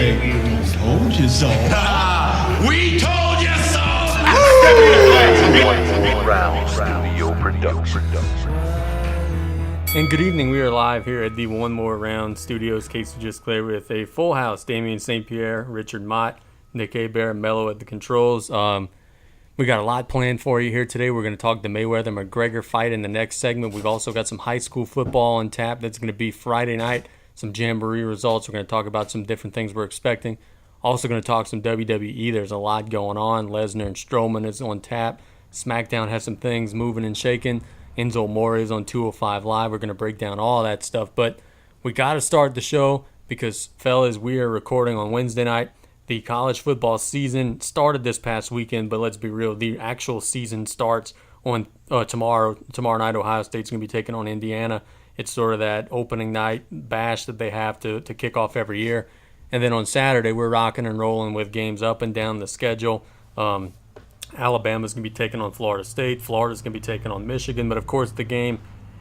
We told you so. We told you so. And good evening. We are live here at the One More Round Studios. Casey just clear with a full house. Damian St. Pierre, Richard Mott, Nick Hebert, Mello at the controls. We got a lot planned for you here today. We're going to talk the Mayweather-McGregor fight in the next segment. We've also got some high school football on tap. That's going to be Friday night. Some Jamboree results. We're going to talk about some different things we're expecting. Also going to talk some WWE. There's a lot going on. Lesnar and Strowman is on tap. SmackDown has some things moving and shaking. Enzo Amore is on 205 Live. We're going to break down all that stuff. But we got to start the show because, fellas, we are recording on Wednesday night. The college football season started this past weekend, but let's be real. The actual season starts on tomorrow. Tomorrow night, Ohio State's going to be taking on Indiana. It's sort of that opening night bash that they have to kick off every year. And then on Saturday, we're rocking and rolling with games up and down the schedule. Alabama's going to be taking on Florida State. Florida's going to be taking on Michigan. But, of course, the game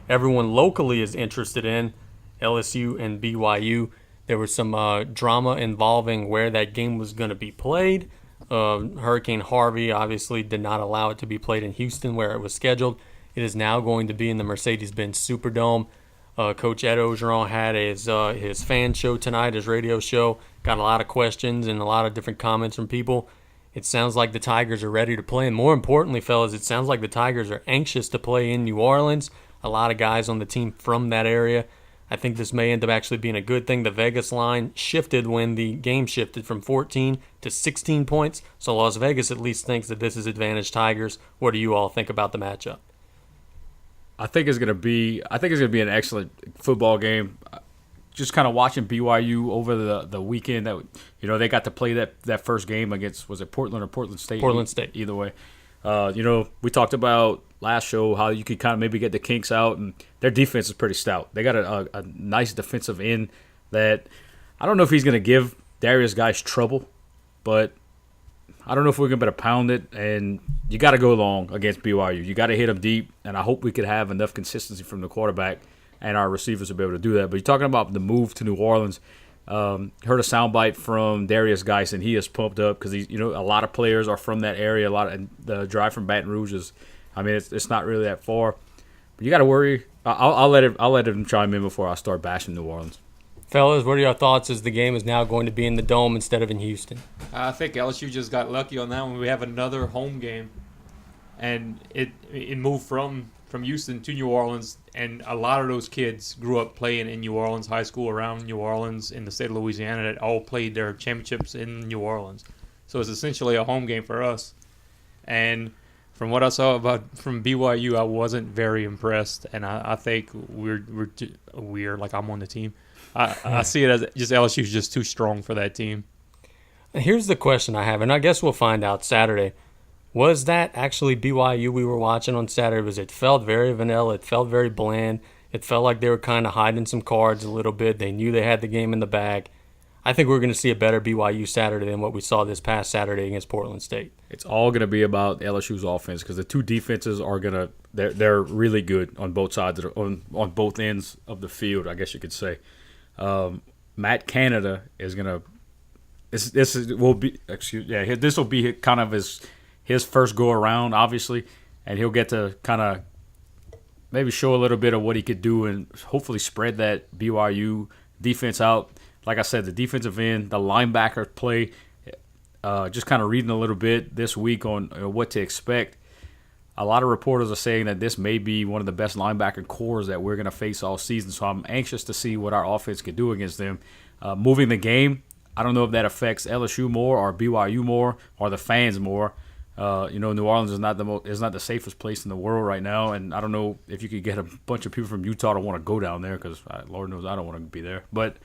everyone locally is interested in, LSU and BYU. There was some drama involving where that game was going to be played. Hurricane Harvey obviously did not allow it to be played in Houston where it was scheduled. It is now going to be in the Mercedes-Benz Superdome. Coach Ed Ogeron had his fan show tonight, his radio show. Got a lot of questions and a lot of different comments from people. It sounds like the Tigers are ready to play. And more importantly, fellas, it sounds like the Tigers are anxious to play in New Orleans. A lot of guys on the team from that area. I think this may end up actually being a good thing. The Vegas line shifted when the game shifted from 14 to 16 points. So Las Vegas at least thinks that this is advantage Tigers. What do you all think about the matchup? I think it's gonna be an excellent football game. Just kind of watching BYU over the weekend, that they got to play that first game against, was it Portland or Portland State? Portland State. Either way, we talked about last show how you could kind of maybe get the kinks out, and their defense is pretty stout. They got a nice defensive end that I don't know if he's gonna give Darius guys trouble, but I don't know if we're going to pound it, and you got to go long against BYU. You got to hit them deep, and I hope we could have enough consistency from the quarterback and our receivers to be able to do that. But you're talking about the move to New Orleans. Heard a soundbite from Darius Geis, and he is pumped up because a lot of players are from that area. And the drive from Baton Rouge is, it's not really that far. But you got to worry. I'll let him chime in before I start bashing New Orleans. Fellas, what are your thoughts as the game is now going to be in the Dome instead of in Houston? I think LSU just got lucky on that one. We have another home game, and it moved from Houston to New Orleans, and a lot of those kids grew up playing in New Orleans, high school around New Orleans, in the state of Louisiana, that all played their championships in New Orleans. So it's essentially a home game for us. And from what I saw from BYU, I wasn't very impressed, and I think we're like, I'm on the team. I see it as just LSU's just too strong for that team. Here's the question I have, and I guess we'll find out Saturday. Was that actually BYU we were watching on Saturday? It felt very vanilla. It felt very bland. It felt like they were kind of hiding some cards a little bit. They knew they had the game in the bag. I think we're going to see a better BYU Saturday than what we saw this past Saturday against Portland State. It's all going to be about LSU's offense because the two defenses are they're really good on both sides on both ends of the field, I guess you could say. Matt Canada is gonna. This will be kind of his first go around, obviously, and he'll get to kind of maybe show a little bit of what he could do and hopefully spread that BYU defense out. Like I said, the defensive end, the linebacker play. Just kind of reading a little bit this week on what to expect. A lot of reporters are saying that this may be one of the best linebacker cores that we're going to face all season. So I'm anxious to see what our offense can do against them. Moving the game, I don't know if that affects LSU more or BYU more or the fans more. New Orleans is not the safest place in the world right now, and I don't know if you could get a bunch of people from Utah to want to go down there because Lord knows I don't want to be there. But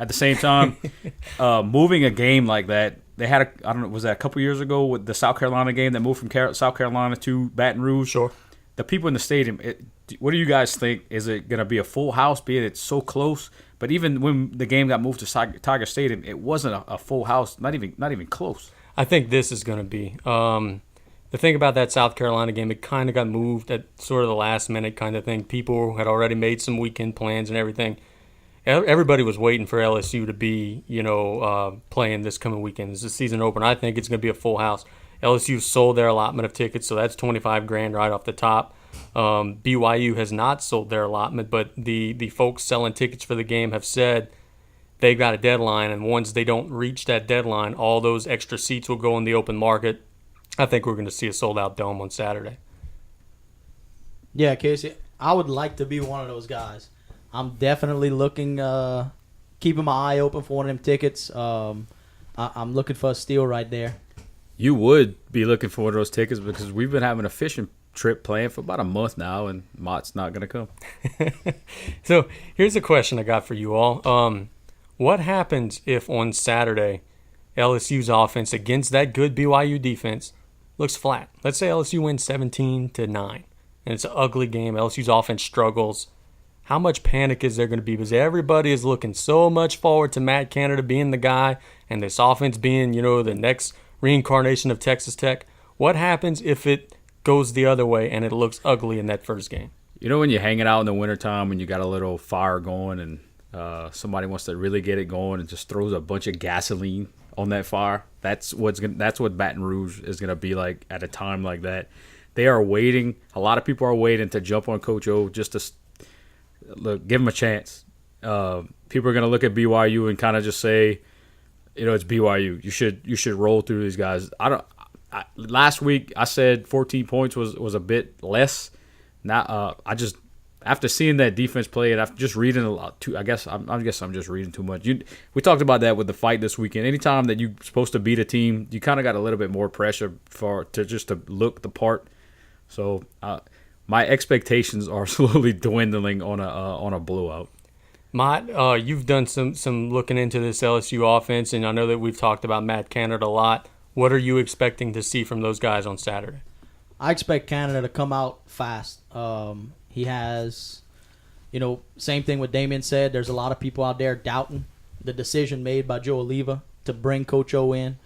at the same time, moving a game like that, they had was that a couple years ago with the South Carolina game that moved from South Carolina to Baton Rouge? Sure. The people in the stadium, what do you guys think? Is it going to be a full house, being it's so close? But even when the game got moved to Tiger Stadium, it wasn't a full house, not even close. I think this is going to be. The thing about that South Carolina game, it kind of got moved at sort of the last minute kind of thing. People had already made some weekend plans and everything. everybody was waiting for LSU to be, playing this coming weekend. It's the season opener. I think it's going to be a full house. LSU sold their allotment of tickets, so that's $25,000 right off the top. BYU has not sold their allotment, but the folks selling tickets for the game have said they've got a deadline, and once they don't reach that deadline, all those extra seats will go in the open market. I think we're going to see a sold-out dome on Saturday. Yeah, Casey, I would like to be one of those guys. I'm definitely looking, keeping my eye open for one of them tickets. I'm looking for a steal right there. You would be looking for one of those tickets because we've been having a fishing trip planned for about a month now, and Mott's not going to come. So here's a question I got for you all. What happens if on Saturday LSU's offense against that good BYU defense looks flat? Let's say LSU wins 17-9, and it's an ugly game. LSU's offense struggles. How much panic is there going to be? Because everybody is looking so much forward to Matt Canada being the guy and this offense being, the next reincarnation of Texas Tech. What happens if it goes the other way and it looks ugly in that first game? When you're hanging out in the wintertime and you got a little fire going and somebody wants to really get it going and just throws a bunch of gasoline on that fire, that's what Baton Rouge is going to be like at a time like that. They are waiting. A lot of people are waiting to jump on Coach O just to give him a chance. People are going to look at BYU and kind of just say, it's BYU. You should roll through these guys. Last week I said 14 points was a bit less. Now after seeing that defense play and after just reading a lot too, I guess I'm just reading too much. We talked about that with the fight this weekend. Anytime that you're supposed to beat a team, you kind of got a little bit more pressure to look the part. So my expectations are slowly dwindling on a blowout. Mott, you've done some looking into this LSU offense, and I know that we've talked about Matt Canada a lot. What are you expecting to see from those guys on Saturday? I expect Canada to come out fast. He has, same thing what Damien said. There's a lot of people out there doubting the decision made by Joe Oliva to bring Coach O in.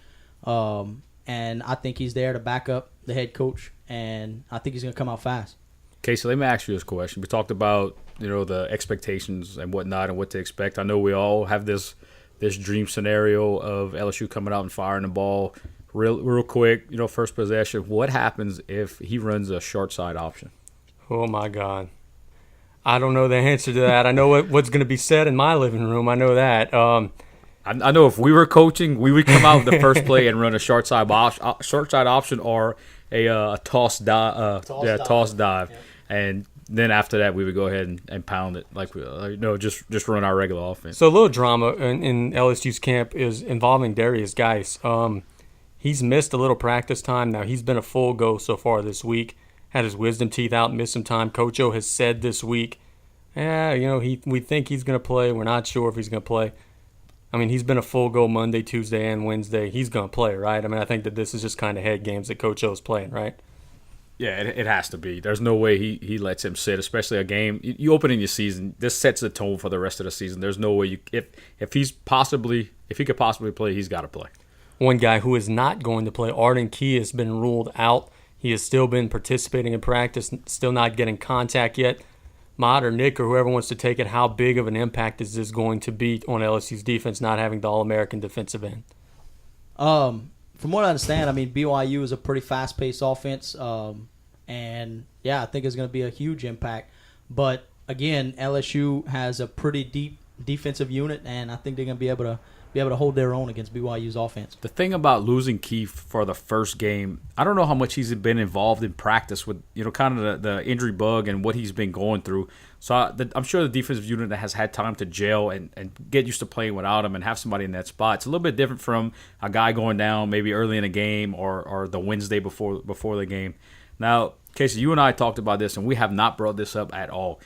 And I think he's there to back up the head coach, and I think he's going to come out fast. Casey, let me ask you this question. We talked about, the expectations and whatnot and what to expect. I know we all have this dream scenario of LSU coming out and firing the ball real quick, first possession. What happens if he runs a short side option? Oh, my God. I don't know the answer to that. I know what's going to be said in my living room. I know that. I know if we were coaching, we would come out the first play and run a short side option or a toss dive. Yeah. And then after that, we would go ahead and pound it just run our regular offense. So a little drama in LSU's camp is involving Darius Geis. He's missed a little practice time. Now, he's been a full go so far this week. Had his wisdom teeth out, missed some time. Coach O has said this week, we think he's going to play. We're not sure if he's going to play. I mean, he's been a full go Monday, Tuesday, and Wednesday. He's going to play, right? I mean, I think that this is just kind of head games that Coach O's playing, right? Yeah, it has to be. There's no way he lets him sit, especially a game. You open in your season, this sets the tone for the rest of the season. There's no way if he could possibly play, he's got to play. One guy who is not going to play, Arden Key, has been ruled out. He has still been participating in practice, still not getting contact yet. Mott or Nick or whoever wants to take it, how big of an impact is this going to be on LSU's defense not having the All-American defensive end? From what I understand, BYU is a pretty fast-paced offense, and I think it's going to be a huge impact. But again, LSU has a pretty deep defensive unit, and I think they're going to be able to hold their own against BYU's offense. The thing about losing Keith for the first game, I don't know how much he's been involved in practice with, kind of the injury bug and what he's been going through. So I'm sure the defensive unit has had time to gel and get used to playing without him and have somebody in that spot. It's a little bit different from a guy going down maybe early in a game or the Wednesday before the game. Now, Casey, you and I talked about this, and we have not brought this up at all.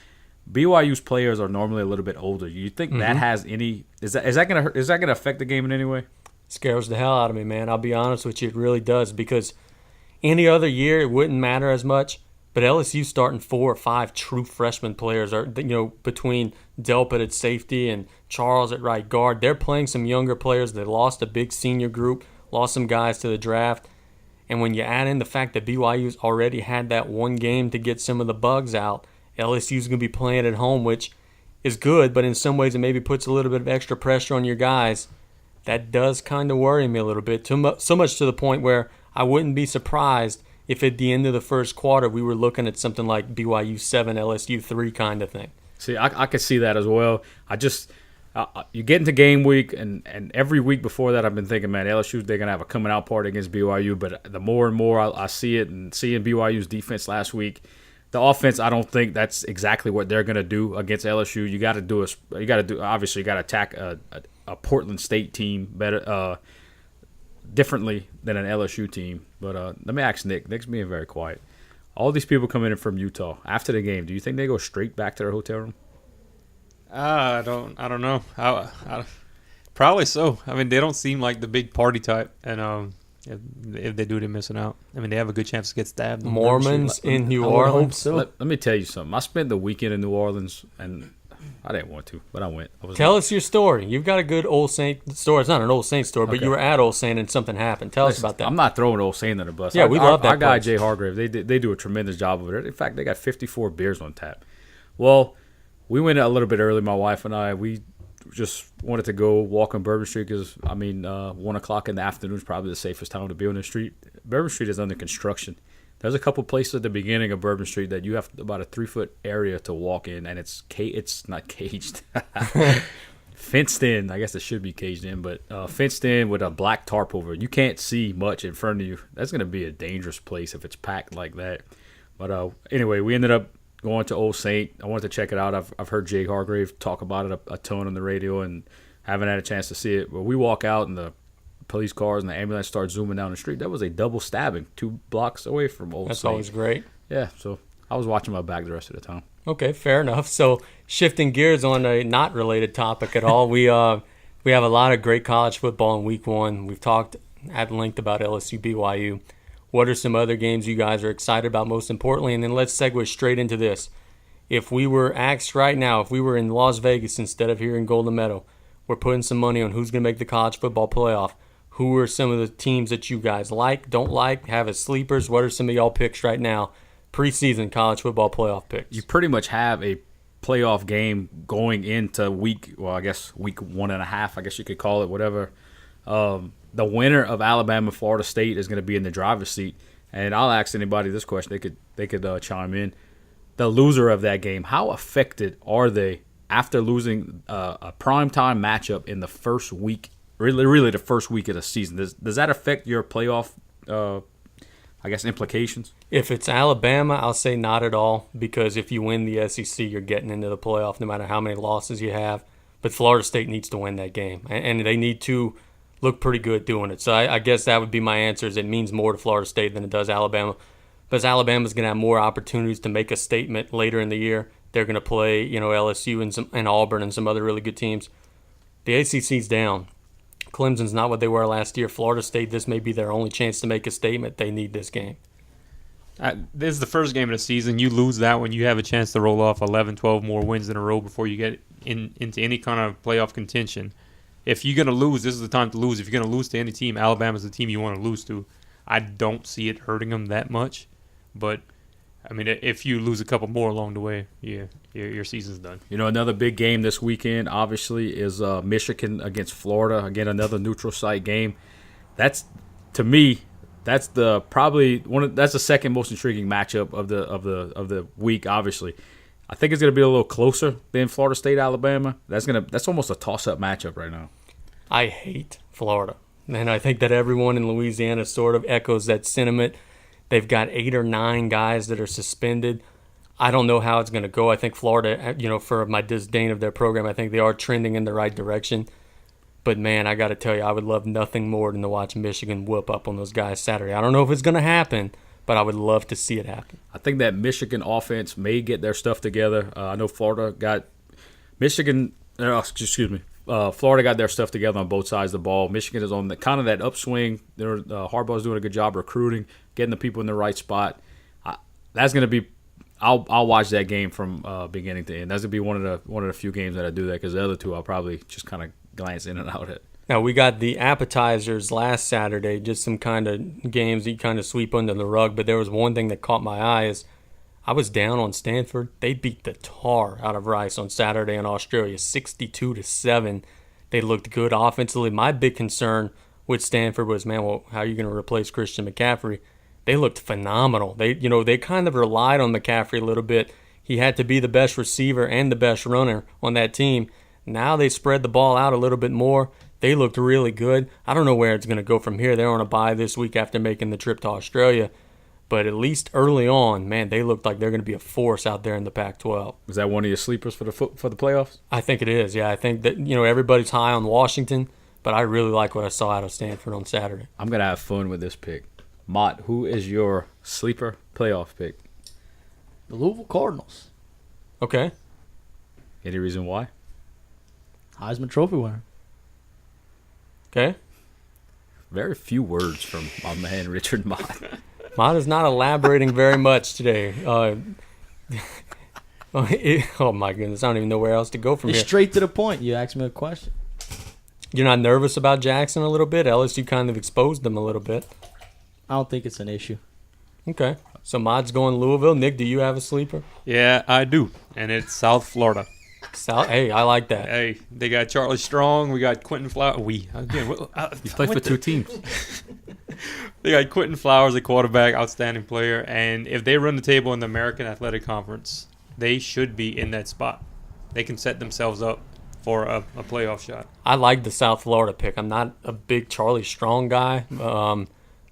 BYU's players are normally a little bit older. You think that has any? Is that gonna affect the game in any way? Scares the hell out of me, man. I'll be honest with you, it really does, because any other year it wouldn't matter as much. But LSU starting 4 or 5 true freshman players are, between Delpit at safety and Charles at right guard. They're playing some younger players. They lost a big senior group, lost some guys to the draft. And when you add in the fact that BYU's already had that one game to get some of the bugs out, LSU's going to be playing at home, which is good, but in some ways it maybe puts a little bit of extra pressure on your guys. That does kind of worry me a little bit, so much to the point where I wouldn't be surprised if at the end of the first quarter we were looking at something like BYU 7, LSU 3 kind of thing. See, I could see that as well. You get into game week, and every week before that I've been thinking, man, LSU, they're going to have a coming out party against BYU. But the more and more I see it, and seeing BYU's defense last week, the offense, I don't think that's exactly what they're going to do against LSU. You got to attack a Portland State team better, differently than an LSU team. But let me ask Nick. Nick's being very quiet. All these people coming in from Utah after the game, do you think they go straight back to their hotel room? I don't know. Probably so. I mean, they don't seem like the big party type, and if they do, they're missing out. I mean, they have a good chance to get stabbed. Mormons in New Orleans. So. Let me tell you something. I spent the weekend in New Orleans, and I didn't want to, but I went. Tell us your story. You've got a good Old Saint story. It's not an Old Saint story, but you were at Old Saint and something happened. Tell us about that. I'm not throwing Old Saint under the bus. Yeah, we love that Our guy, place. Jay Hargrave, they do a tremendous job over there. In fact, they got 54 beers on tap. Well, we went a little bit early, my wife and I. We just wanted to go walk on Bourbon Street because, 1 o'clock in the afternoon is probably the safest time to be on the street. Bourbon Street is under construction. There's a couple places at the beginning of Bourbon Street that you have about a 3-foot area to walk in, and it's not caged. Fenced in. I guess it should be caged in, but fenced in with a black tarp over it. You can't see much in front of you. That's going to be a dangerous place if it's packed like that. But anyway, we ended up going to Old Saint. I wanted to check it out. I've heard Jay Hargrave talk about it a ton on the radio and haven't had a chance to see it. But we walk out and the police cars and the ambulance start zooming down the street. That was a double stabbing 2 blocks away from Old Saint. That's always great. Yeah, so I was watching my back the rest of the time. Okay, fair enough. So shifting gears on a not related topic at all, we have a lot of great college football in week 1. We've talked at length about LSU BYU. What are some other games you guys are excited about most importantly? And then let's segue straight into this. If we were asked right now, if we were in Las Vegas instead of here in Golden Meadow, we're putting some money on who's going to make the college football playoff. Who are some of the teams that you guys like, don't like, have as sleepers? What are some of y'all picks right now? Preseason college football playoff picks. You pretty much have a playoff game going into week 1.5, I guess you could call it, whatever. The winner of Alabama Florida State is going to be in the driver's seat, and I'll ask anybody this question. They could chime in. The loser of that game, how affected are they after losing a primetime matchup in the first week? Really, the first week of the season. Does that affect your playoff? Implications? If it's Alabama, I'll say not at all, because if you win the SEC, you're getting into the playoff no matter how many losses you have. But Florida State needs to win that game, and they need to look pretty good doing it. So I guess that would be my answer, is it means more to Florida State than it does Alabama. Because Alabama's going to have more opportunities to make a statement later in the year. They're going to play, LSU and Auburn and some other really good teams. The ACC's down. Clemson's not what they were last year. Florida State, this may be their only chance to make a statement. They need this game. This is the first game of the season. You lose that one, you have a chance to roll off 11, 12 more wins in a row before you get into any kind of playoff contention. If you're going to lose, this is the time to lose. If you're going to lose to any team, Alabama's the team you want to lose to. I don't see it hurting them that much. But, I mean, if you lose a couple more along the way, your season's done. Another big game this weekend, obviously, is Michigan against Florida. Again, another neutral site game. That's, to me, that's the second most intriguing matchup of the week. Obviously, I think it's going to be a little closer than Florida State Alabama. That's almost a toss-up matchup right now. I hate Florida, and I think that everyone in Louisiana sort of echoes that sentiment. They've got 8 or 9 guys that are suspended. I don't know how it's going to go. I think Florida, for my disdain of their program, I think they are trending in the right direction. But, man, I got to tell you, I would love nothing more than to watch Michigan whoop up on those guys Saturday. I don't know if it's going to happen, but I would love to see it happen. I think that Michigan offense may get their stuff together. I know Florida got Florida got their stuff together on both sides of the ball. Michigan is on kind of that upswing. Harbaugh's doing a good job recruiting, getting the people in the right spot. That's going to be. I'll watch that game from beginning to end. That's going to be one of the few games that I do that, because the other two I'll probably just kind of glance in and out at. Now, we got the appetizers last Saturday, just some kind of games that you kind of sweep under the rug. But there was one thing that caught my eye is I was down on Stanford. They beat the tar out of Rice on Saturday in Australia, 62-7. They looked good offensively. My big concern with Stanford was, man, well, how are you going to replace Christian McCaffrey? They looked phenomenal. They kind of relied on McCaffrey a little bit. He had to be the best receiver and the best runner on that team. Now they spread the ball out a little bit more. They looked really good. I don't know where it's going to go from here. They're on a bye this week after making the trip to Australia. But at least early on, man, they looked like they're going to be a force out there in the Pac-12. Is that one of your sleepers for the playoffs? I think it is, yeah. I think that, everybody's high on Washington, but I really like what I saw out of Stanford on Saturday. I'm going to have fun with this pick. Mott, who is your sleeper playoff pick? The Louisville Cardinals. Okay. Any reason why? Heisman Trophy winner. Okay. Very few words from my man Richard Mott. Mott is not elaborating very much today. Oh my goodness, I don't even know where else to go from It's here. straight to the point. You asked me a question. You're not nervous about Jackson a little bit? LSU kind of exposed them a little bit. I don't think it's an issue. Okay. So Mott's going Louisville. Nick, do you have a sleeper? Yeah, I do. And it's South Florida. Hey, I like that. Hey, they got Charlie Strong. We got Quentin Flowers. You play for two teams. They got Quentin Flowers, a quarterback, outstanding player. And if they run the table in the American Athletic Conference, they should be in that spot. They can set themselves up for a playoff shot. I like the South Florida pick. I'm not a big Charlie Strong guy,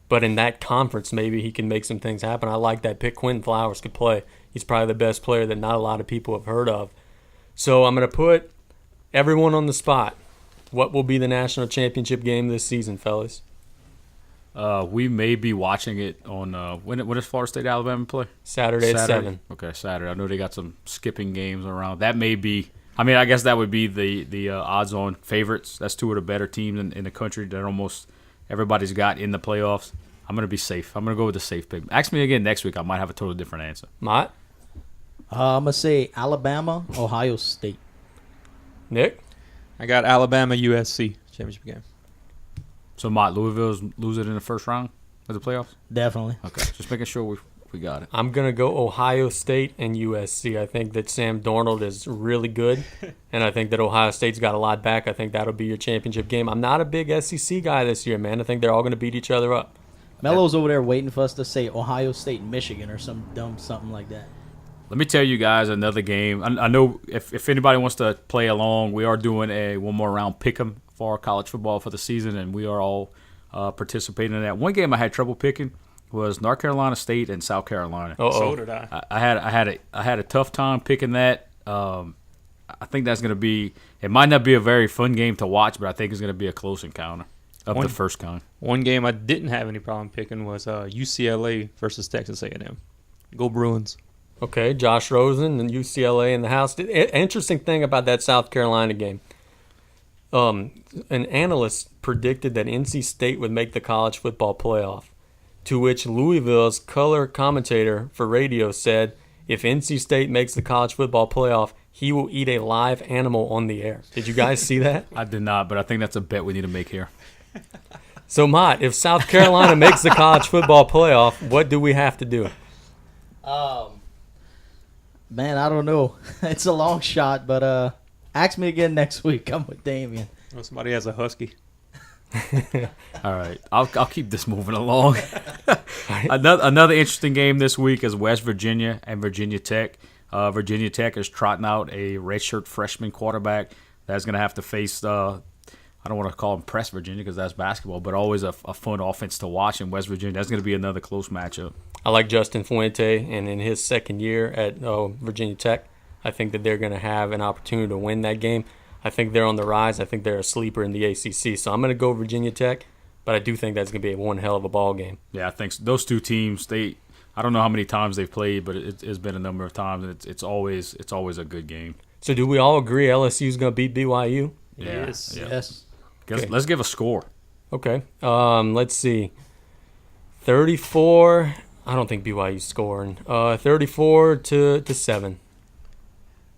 but in that conference, maybe he can make some things happen. I like that pick. Quentin Flowers could play. He's probably the best player that not a lot of people have heard of. So I'm going to put everyone on the spot. What will be the national championship game this season, fellas? We may be watching it on when does Florida State Alabama play? Saturday at 7. Okay, Saturday. I know they got some skipping games around. That may be. I mean, I guess that would be the odds-on favorites. That's two of the better teams in the country that almost everybody's got in the playoffs. I'm gonna be safe. I'm gonna go with the safe pick. Ask me again next week. I might have a totally different answer. Mott? I'm going to say Alabama, Ohio State. Nick? I got Alabama USC championship game. So, Mott, Louisville's lose it in the first round of the playoffs? Definitely. Okay, just making sure we got it. I'm going to go Ohio State and USC. I think that Sam Darnold is really good, and I think that Ohio State's got a lot back. I think that'll be your championship game. I'm not a big SEC guy this year, man. I think they're all going to beat each other up. Melo's over there waiting for us to say Ohio State and Michigan or some dumb something like that. Let me tell you guys another game. I know if anybody wants to play along, we are doing a one more round pick'em for college football for the season, and we are all participating in that. One game I had trouble picking was North Carolina State and South Carolina. So did I. I had a tough time picking that. I think that's going to be. It might not be a very fun game to watch, but I think it's going to be a close encounter of the first kind. One game I didn't have any problem picking was UCLA versus Texas A&M. Go Bruins. Okay, Josh Rosen and UCLA in the house. Interesting thing about that South Carolina game. An analyst predicted that NC State would make the college football playoff, to which Louisville's color commentator for radio said, if NC State makes the college football playoff, he will eat a live animal on the air. Did you guys see that? I did not, but I think that's a bet we need to make here. So, Mott, if South Carolina makes the college football playoff, what do we have to do? Man, I don't know. It's a long shot, but ask me again next week. I'm with Damien. Oh, somebody has a husky. All right, I'll keep this moving along. Another interesting game this week is West Virginia and Virginia Tech. Virginia Tech is trotting out a redshirt freshman quarterback that's going to have to face. I don't want to call him press Virginia because that's basketball, but always a fun offense to watch in West Virginia. That's going to be another close matchup. I like Justin Fuente, and in his second year at Virginia Tech, I think that they're going to have an opportunity to win that game. I think they're on the rise. I think they're a sleeper in the ACC. So I'm going to go Virginia Tech, but I do think that's going to be one hell of a ball game. Yeah, I think so. Those two teams, I don't know how many times they've played, but it's been a number of times, and it's always a good game. So do we all agree LSU's going to beat BYU? Yeah. Yes. Yeah. Yes. Okay. Let's give a score. Okay. Let's see. 34. I don't think BYU's scoring. 34-7.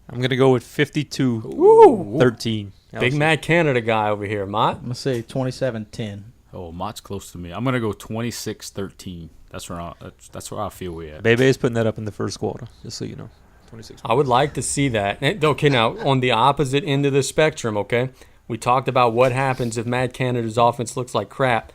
I'm going to go with 52-13. Big Mad Canada guy over here. Mott? I'm going to say 27-10. Oh, Mott's close to me. I'm going to go 26-13. That's where I feel we're at. Bebe's putting that up in the first quarter, just so you know. 26. I would like to see that. Okay, now on the opposite end of the spectrum, okay, we talked about what happens if Matt Canada's offense looks like crap.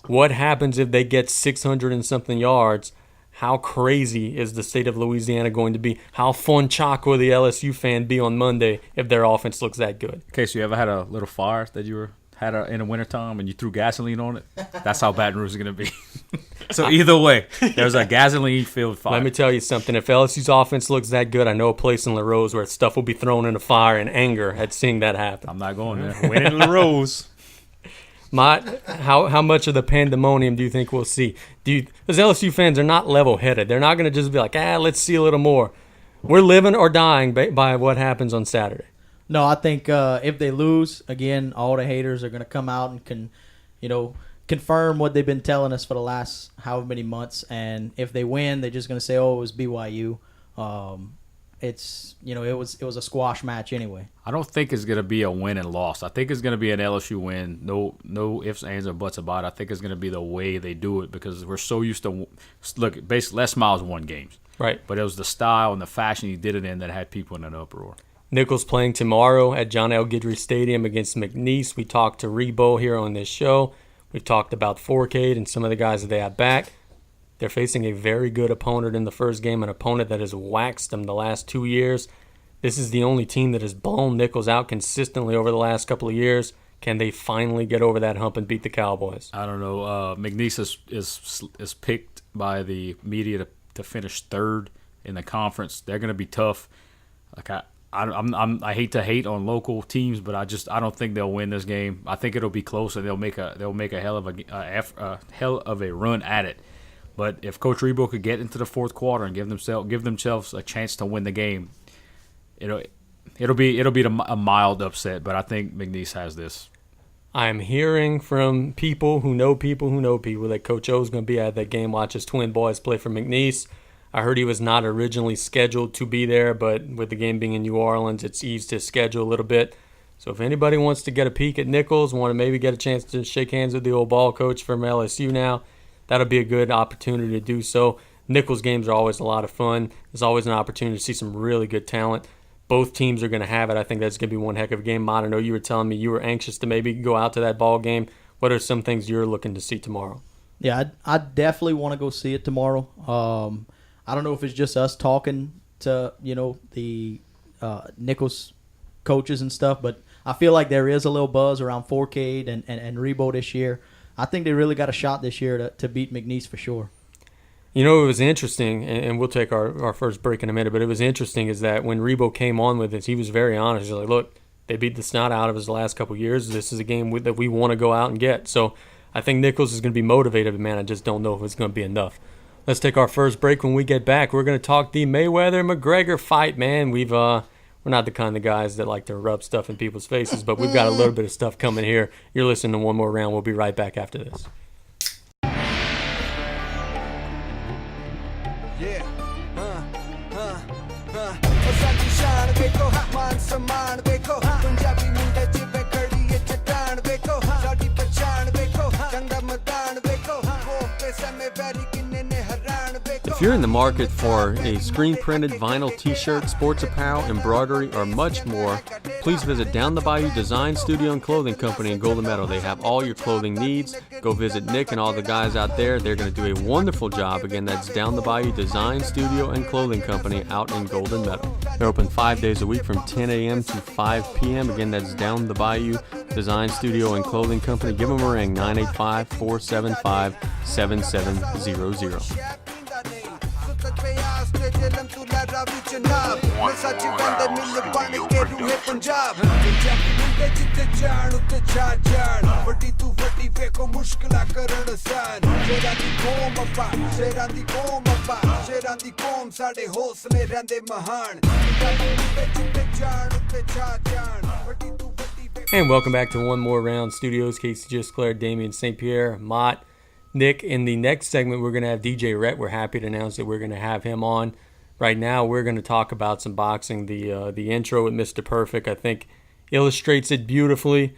What happens if they get 600 and something yards? How crazy is the state of Louisiana going to be? How fun Chaco, the LSU fan, be on Monday if their offense looks that good? Okay, so you ever had a little fire that you had in the wintertime and you threw gasoline on it? That's how Baton Rouge is going to be. So either way, there's a gasoline-filled fire. Let me tell you something. If LSU's offense looks that good, I know a place in La Rose where stuff will be thrown in a fire in anger at seeing that happen. I'm not going there. Winning La Rose. Mott, how much of the pandemonium do you think we'll see? Because LSU fans are not level-headed. They're not going to just be like, let's see a little more. We're living or dying by what happens on Saturday. No, I think if they lose, again, all the haters are going to come out and confirm what they've been telling us for the last however many months. And if they win, they're just going to say, "Oh, it was BYU." It was a squash match anyway. I don't think it's going to be a win and loss. I think it's going to be an LSU win. No ifs, ands, or buts about it. I think it's going to be the way they do it because we're so used to basically Les Miles won games. Right. But it was the style and the fashion he did it in that had people in an uproar. Nichols playing tomorrow at John L. Guidry Stadium against McNeese. We talked to Rebo here on this show. We've talked about Fourcade and some of the guys that they have back. They're facing a very good opponent in the first game, an opponent that has waxed them the last 2 years. This is the only team that has blown Nichols out consistently over the last couple of years. Can they finally get over that hump and beat the Cowboys? I don't know. McNeese is picked by the media to finish third in the conference. They're going to be tough. Like I hate to hate on local teams, but I don't think they'll win this game. I think it'll be close, and they'll make a hell of a run at it. But if Coach Rebo could get into the fourth quarter and give themselves a chance to win the game, it'll be a mild upset. But I think McNeese has this. I'm hearing from people who know that Coach O is going to be at that game. Watch his twin boys play for McNeese. I heard he was not originally scheduled to be there, but with the game being in New Orleans, it's eased his schedule a little bit. So if anybody wants to get a peek at Nichols, want to maybe get a chance to shake hands with the old ball coach from LSU now, that'll be a good opportunity to do so. Nichols games are always a lot of fun. There's always an opportunity to see some really good talent. Both teams are going to have it. I think that's going to be one heck of a game. Mott, I know you were telling me you were anxious to maybe go out to that ball game. What are some things you're looking to see tomorrow? Yeah, I definitely want to go see it tomorrow. I don't know if it's just us talking to, the Nichols coaches and stuff, but I feel like there is a little buzz around Fourcade and Rebo this year. I think they really got a shot this year to beat McNeese for sure. It was interesting, and we'll take our first break in a minute, but it was interesting is that when Rebo came on with this, he was very honest. He's like, look, they beat the snot out of us the last couple of years. This is a game that we want to go out and get. So I think Nichols is going to be motivated, but, man, I just don't know if it's going to be enough. Let's take our first break. When we get back, we're going to talk the Mayweather-McGregor fight, man. We're not the kind of guys that like to rub stuff in people's faces, but we've got a little bit of stuff coming here. You're listening to One More Round. We'll be right back after this. If you're in the market for a screen-printed vinyl t-shirt, sports apparel, embroidery, or much more, please visit Down the Bayou Design Studio and Clothing Company in Golden Meadow. They have all your clothing needs. Go visit Nick and all the guys out there. They're going to do a wonderful job. Again, that's Down the Bayou Design Studio and Clothing Company out in Golden Meadow. They're open 5 days a week from 10 a.m. to 5 p.m. Again, that's Down the Bayou Design Studio and Clothing Company. Give them a ring, 985-475-7700. And welcome back to One More Round Studios. Casey just declared Damian St. Pierre, Mott, Nick. In the next segment, we're going to have DJ Rhett. We're happy to announce that we're going to have him on. Right now, we're going to talk about some boxing. The intro with Mr. Perfect, I think, illustrates it beautifully.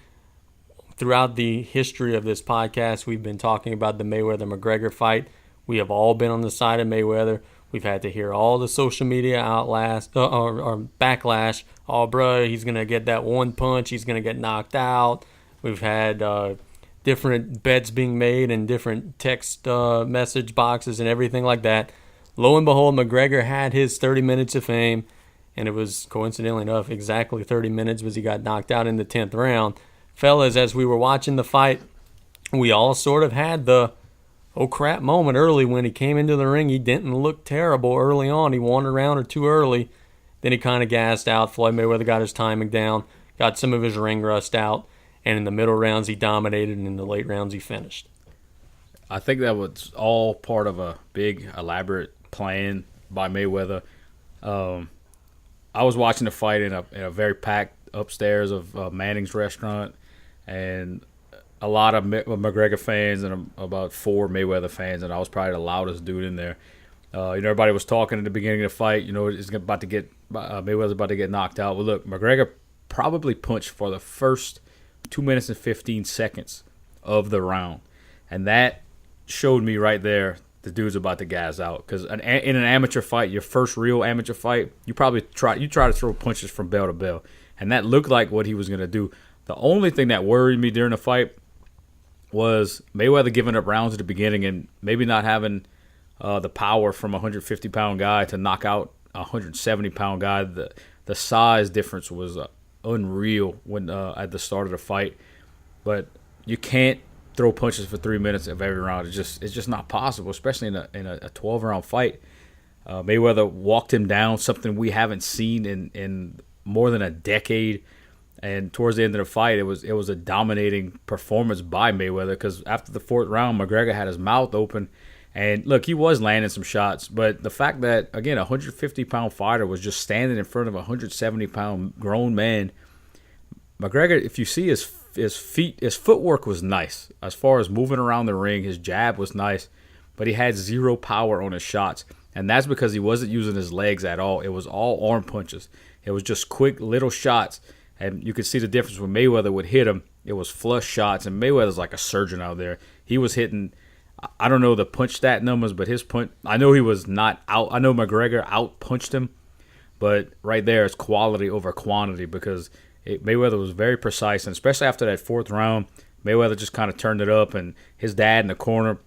Throughout the history of this podcast, we've been talking about the Mayweather-McGregor fight. We have all been on the side of Mayweather. We've had to hear all the social media or backlash. Oh, bro, he's going to get that one punch. He's going to get knocked out. We've had different bets being made and different text message boxes and everything like that. Lo and behold, McGregor had his 30 minutes of fame, and it was, coincidentally enough, exactly 30 minutes because he got knocked out in the 10th round. Fellas, as we were watching the fight, we all sort of had the oh crap moment early when he came into the ring. He didn't look terrible early on. He won a round or two early. Then he kind of gassed out. Floyd Mayweather got his timing down, got some of his ring rust out, and in the middle rounds he dominated, and in the late rounds he finished. I think that was all part of a big, elaborate plan by Mayweather. I was watching the fight in a very packed upstairs of Manning's restaurant, and a lot of McGregor fans and about 4 Mayweather fans, and I was probably the loudest dude in there. Everybody was talking at the beginning of the fight. It's about to get Mayweather's about to get knocked out. Well, look, McGregor probably punched for the first 2 minutes and 15 seconds of the round, and that showed me right there the dude's about to gas out. Because in an amateur fight, your first real amateur fight, you probably try to throw punches from bell to bell, and that looked like what he was going to do. The only thing that worried me during the fight was Mayweather giving up rounds at the beginning and maybe not having the power from a 150-pound guy to knock out a 170-pound guy. The size difference was unreal when at the start of the fight. But you can't throw punches for 3 minutes of every round. It's just not possible, especially in a 12-round fight. Mayweather walked him down, something we haven't seen in more than a decade. And towards the end of the fight, it was a dominating performance by Mayweather, because after the 4th round, McGregor had his mouth open. And look, he was landing some shots, but the fact that, again, a 150-pound fighter was just standing in front of a 170-pound grown man, McGregor, if you see his footwork was nice. As far as moving around the ring, his jab was nice, but he had zero power on his shots. And that's because he wasn't using his legs at all. It was all arm punches. It was just quick little shots. And you could see the difference when Mayweather would hit him. It was flush shots, and Mayweather's like a surgeon out there. He was hitting, I don't know the punch stat numbers, but his punch, I know he was not out. I know McGregor out-punched him, but right there it's quality over quantity, because Mayweather was very precise, and especially after that 4th round, Mayweather just kind of turned it up, and his dad in the corner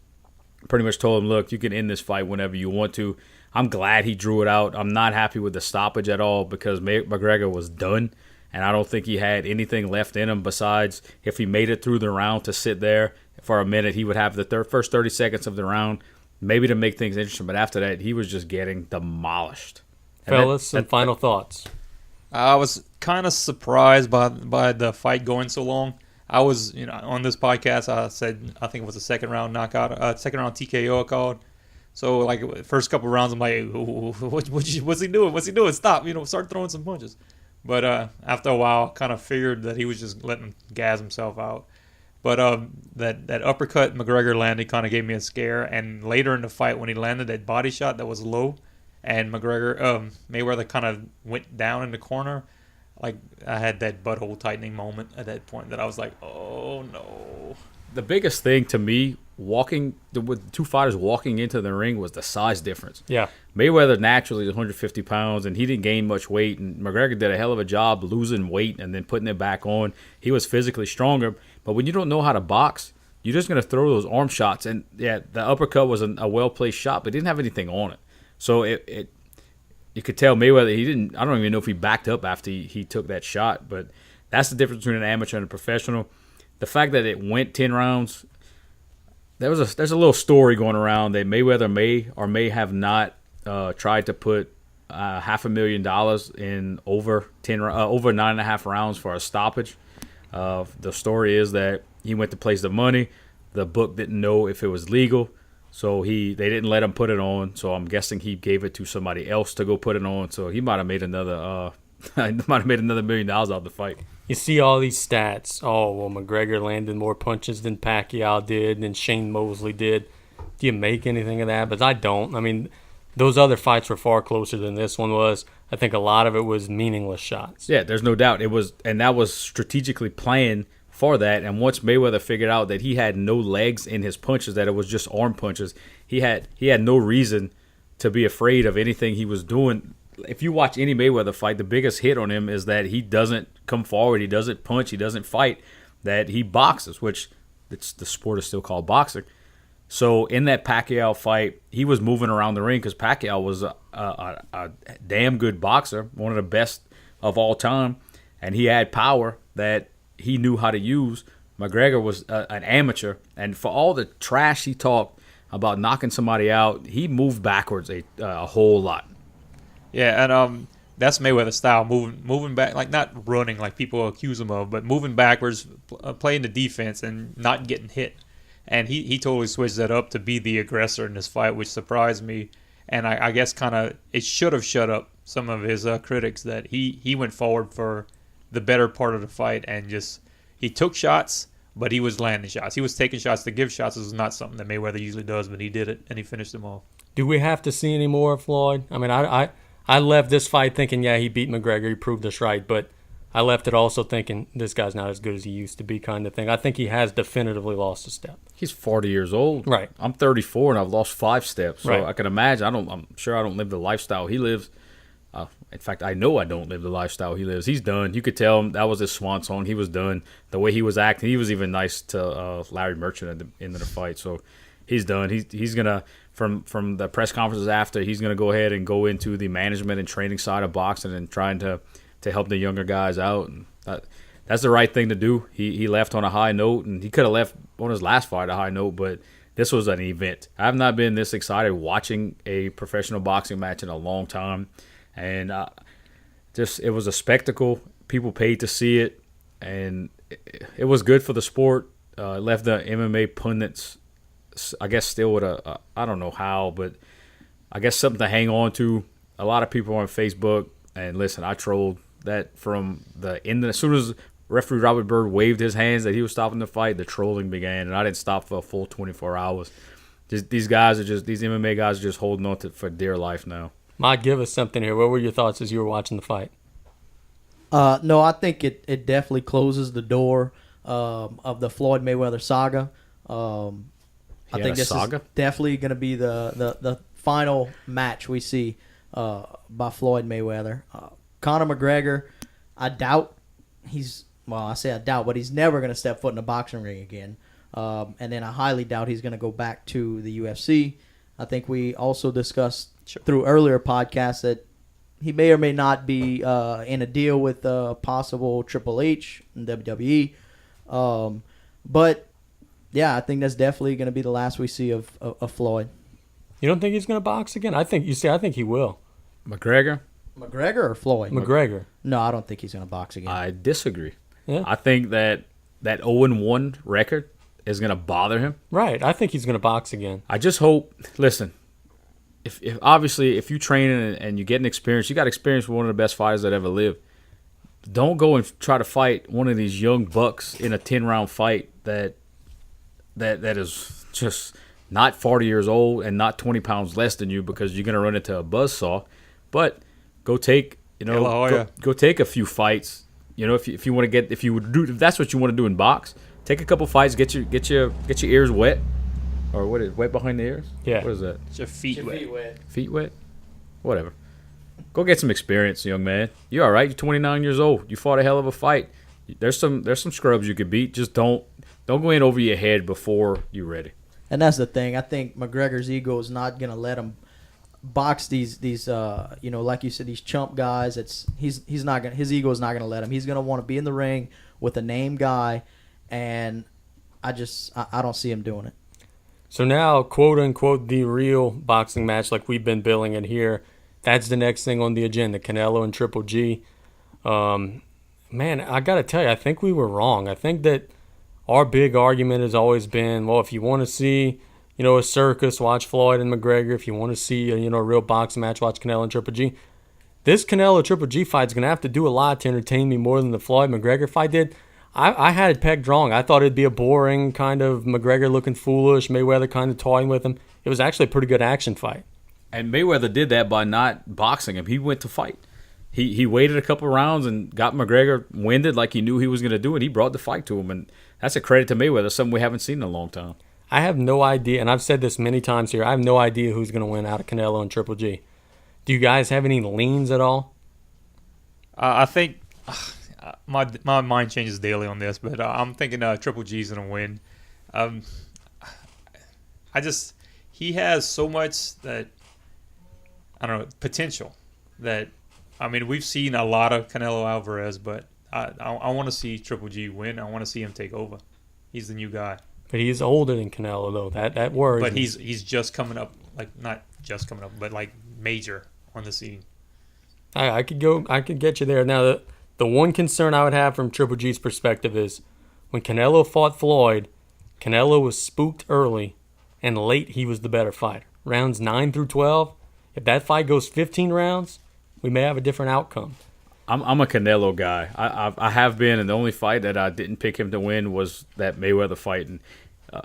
pretty much told him, look, you can end this fight whenever you want to. I'm glad he drew it out. I'm not happy with the stoppage at all, because McGregor was done. And I don't think he had anything left in him besides if he made it through the round to sit there for a minute, he would have the first 30 seconds of the round maybe to make things interesting. But after that, he was just getting demolished. Fellas, some final thoughts. I was kind of surprised by the fight going so long. I was, on this podcast, I said I think it was a second round knockout, second round TKO I called. So like first couple rounds, I'm like, what's he doing? What's he doing? Stop! Start throwing some punches. But after a while, kind of figured that he was just letting him gas himself out. But that uppercut McGregor landed kind of gave me a scare. And later in the fight, when he landed that body shot that was low, and Mayweather kind of went down in the corner, like I had that butthole tightening moment at that point that I was like, oh no. The biggest thing to me with 2 fighters walking into the ring was the size difference. Yeah. Mayweather naturally is 150 pounds, and he didn't gain much weight, and McGregor did a hell of a job losing weight and then putting it back on. He was physically stronger, but when you don't know how to box, you're just going to throw those arm shots. And, yeah, the uppercut was a well-placed shot, but it didn't have anything on it. So you could tell Mayweather, I don't even know if he backed up after he took that shot, but that's the difference between an amateur and a professional. The fact that it went 10 rounds, there's a little story going around that Mayweather may have not tried to put $500,000 in over 9.5 rounds for a stoppage. The story is that he went to place the money. The book didn't know if it was legal, so they didn't let him put it on. So I'm guessing he gave it to somebody else to go put it on. So he might have made another $1 million out of the fight. You see all these stats. Oh, well, McGregor landed more punches than Pacquiao did, than Shane Mosley did. Do you make anything of that? But I don't. I mean, those other fights were far closer than this one was. I think a lot of it was meaningless shots. Yeah, there's no doubt. It was, and that was strategically planned for that. And once Mayweather figured out that he had no legs in his punches, that it was just arm punches, he had no reason to be afraid of anything he was doing. If you watch any Mayweather fight, the biggest hit on him is that he doesn't come forward, he doesn't punch, he doesn't fight, that he boxes, which the sport is still called boxing. So in that Pacquiao fight, he was moving around the ring because Pacquiao was a damn good boxer, one of the best of all time, and he had power that he knew how to use. McGregor was an amateur, and for all the trash he talked about knocking somebody out, he moved backwards a whole lot. Yeah, and that's Mayweather style, moving back, like not running like people accuse him of, but moving backwards, playing the defense and not getting hit. And he totally switched that up to be the aggressor in this fight, which surprised me. And I guess kind of it should have shut up some of his critics that he went forward for the better part of the fight and just he took shots, but he was landing shots. He was taking shots to give shots. This is not something that Mayweather usually does, but he did it and he finished them off. Do we have to see any more of Floyd? I mean, I left this fight thinking, yeah, he beat McGregor, he proved us right, but I left it also thinking this guy's not as good as he used to be, kind of thing. I think he has definitively lost a step. He's 40 years old. Right. I'm 34 and I've lost 5 steps. So right. I can imagine. I'm sure I don't live the lifestyle he lives. In fact, I know I don't live the lifestyle he lives. He's done. You could tell him that was his swan song. He was done. The way he was acting, he was even nice to Larry Merchant at the end of the fight. So he's done. He's gonna from the press conferences after, he's gonna go ahead and go into the management and training side of boxing and trying to help the younger guys out. And that's the right thing to do. He left on a high note, and he could have left on his last fight a high note, but this was an event. I've not been this excited watching a professional boxing match in a long time. And it was a spectacle. People paid to see it, and it was good for the sport. It left the MMA pundits, I guess, still with I don't know how, but I guess something to hang on to. A lot of people on Facebook, and listen, I trolled that from the end. As soon as referee Robert Byrd waved his hands that he was stopping the fight, the trolling began, and I didn't stop for a full 24 hours. These MMA guys are just holding on to for dear life now. Mike, give us something here. What were your thoughts as you were watching the fight? No, I think it definitely closes the door of the Floyd Mayweather saga. I think this is definitely going to be the final match we see by Floyd Mayweather. Conor McGregor, I doubt but he's never going to step foot in a boxing ring again. And then I highly doubt he's going to go back to the UFC. I think we also discussed through earlier podcasts that he may or may not be in a deal with possible Triple H and WWE. But, yeah, I think that's definitely going to be the last we see of Floyd. You don't think he's going to box again? I think he will. McGregor or Floyd? McGregor. No, I don't think he's going to box again. I disagree. Yeah. I think that 0-1 record is going to bother him. Right. I think he's going to box again. I just hope, listen, if obviously if you train and you get an experience, you got experience with one of the best fighters that ever lived. Don't go and try to fight one of these young bucks in a 10-round fight that is just not 40 years old and not 20 pounds less than you, because you're going to run into a buzzsaw. But go take, go take a few fights. If that's what you want to do in box, take a couple fights, get your ears wet. Or what is wet behind the ears? Yeah. What is that? It's your feet wet. Feet wet? Whatever. Go get some experience, young man. You're all right. You're 29 years old. You fought a hell of a fight. There's some scrubs you could beat. Just don't go in over your head before you're ready. And that's the thing. I think McGregor's ego is not going to let him box these like you said, these chump guys. He's not going. His ego is not going to let him. He's going to want to be in the ring with a name guy, and I don't see him doing it. So now, quote unquote, the real boxing match, like we've been billing it here, that's the next thing on the agenda, Canelo and Triple G. Man, I got to tell you, I think we were wrong. I think that our big argument has always been, well, if you want to see, a circus, watch Floyd and McGregor. If you want to see, a real boxing match, watch Canelo and Triple G. This Canelo Triple G fight is going to have to do a lot to entertain me more than the Floyd McGregor fight did. I had it pegged wrong. I thought it'd be a boring kind of McGregor looking foolish, Mayweather kind of toying with him. It was actually a pretty good action fight. And Mayweather did that by not boxing him. He went to fight. he waited a couple rounds and got McGregor winded like he knew he was going to do, and he brought the fight to him. And that's a credit to Mayweather, something we haven't seen in a long time. I have no idea, and I've said this many times here, I have no idea who's going to win out of Canelo and Triple G. Do you guys have any leans at all? I think my mind changes daily on this, but I'm thinking Triple G's going to win. He has so much that, I don't know, potential that, I mean, we've seen a lot of Canelo Alvarez, but I want to see Triple G win. I want to see him take over. He's the new guy. But he's older than Canelo, though. That worries But me. he's just coming up, like, not just coming up, but like major on the scene. I could get you there. Now, the one concern I would have from Triple G's perspective is when Canelo fought Floyd, Canelo was spooked early, and late he was the better fighter. Rounds 9 through 12, if that fight goes 15 rounds, we may have a different outcome. I'm a Canelo guy. I have been, and the only fight that I didn't pick him to win was that Mayweather fight. And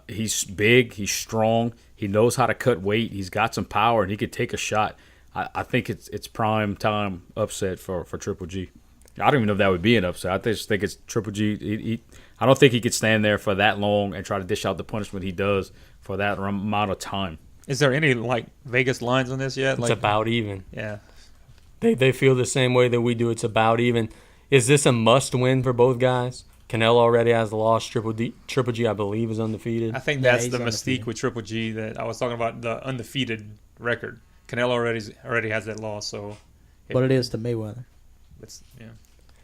he's big, he's strong, he knows how to cut weight, he's got some power, and he could take a shot. I think it's prime time upset for Triple G. I don't even know if that would be an upset. I just think it's Triple G. I don't think he could stand there for that long and try to dish out the punishment he does for that amount of time. Is there any like Vegas lines on this yet? It's about even. Yeah. They feel the same way that we do. It's about even. Is this a must-win for both guys? Canelo already has the loss. Triple G, I believe, is undefeated. I think Yeah, that's he's the undefeated. mystique with Triple G that I was talking about, the undefeated record. Canelo already has that loss, so. But it is to Mayweather. It's, yeah.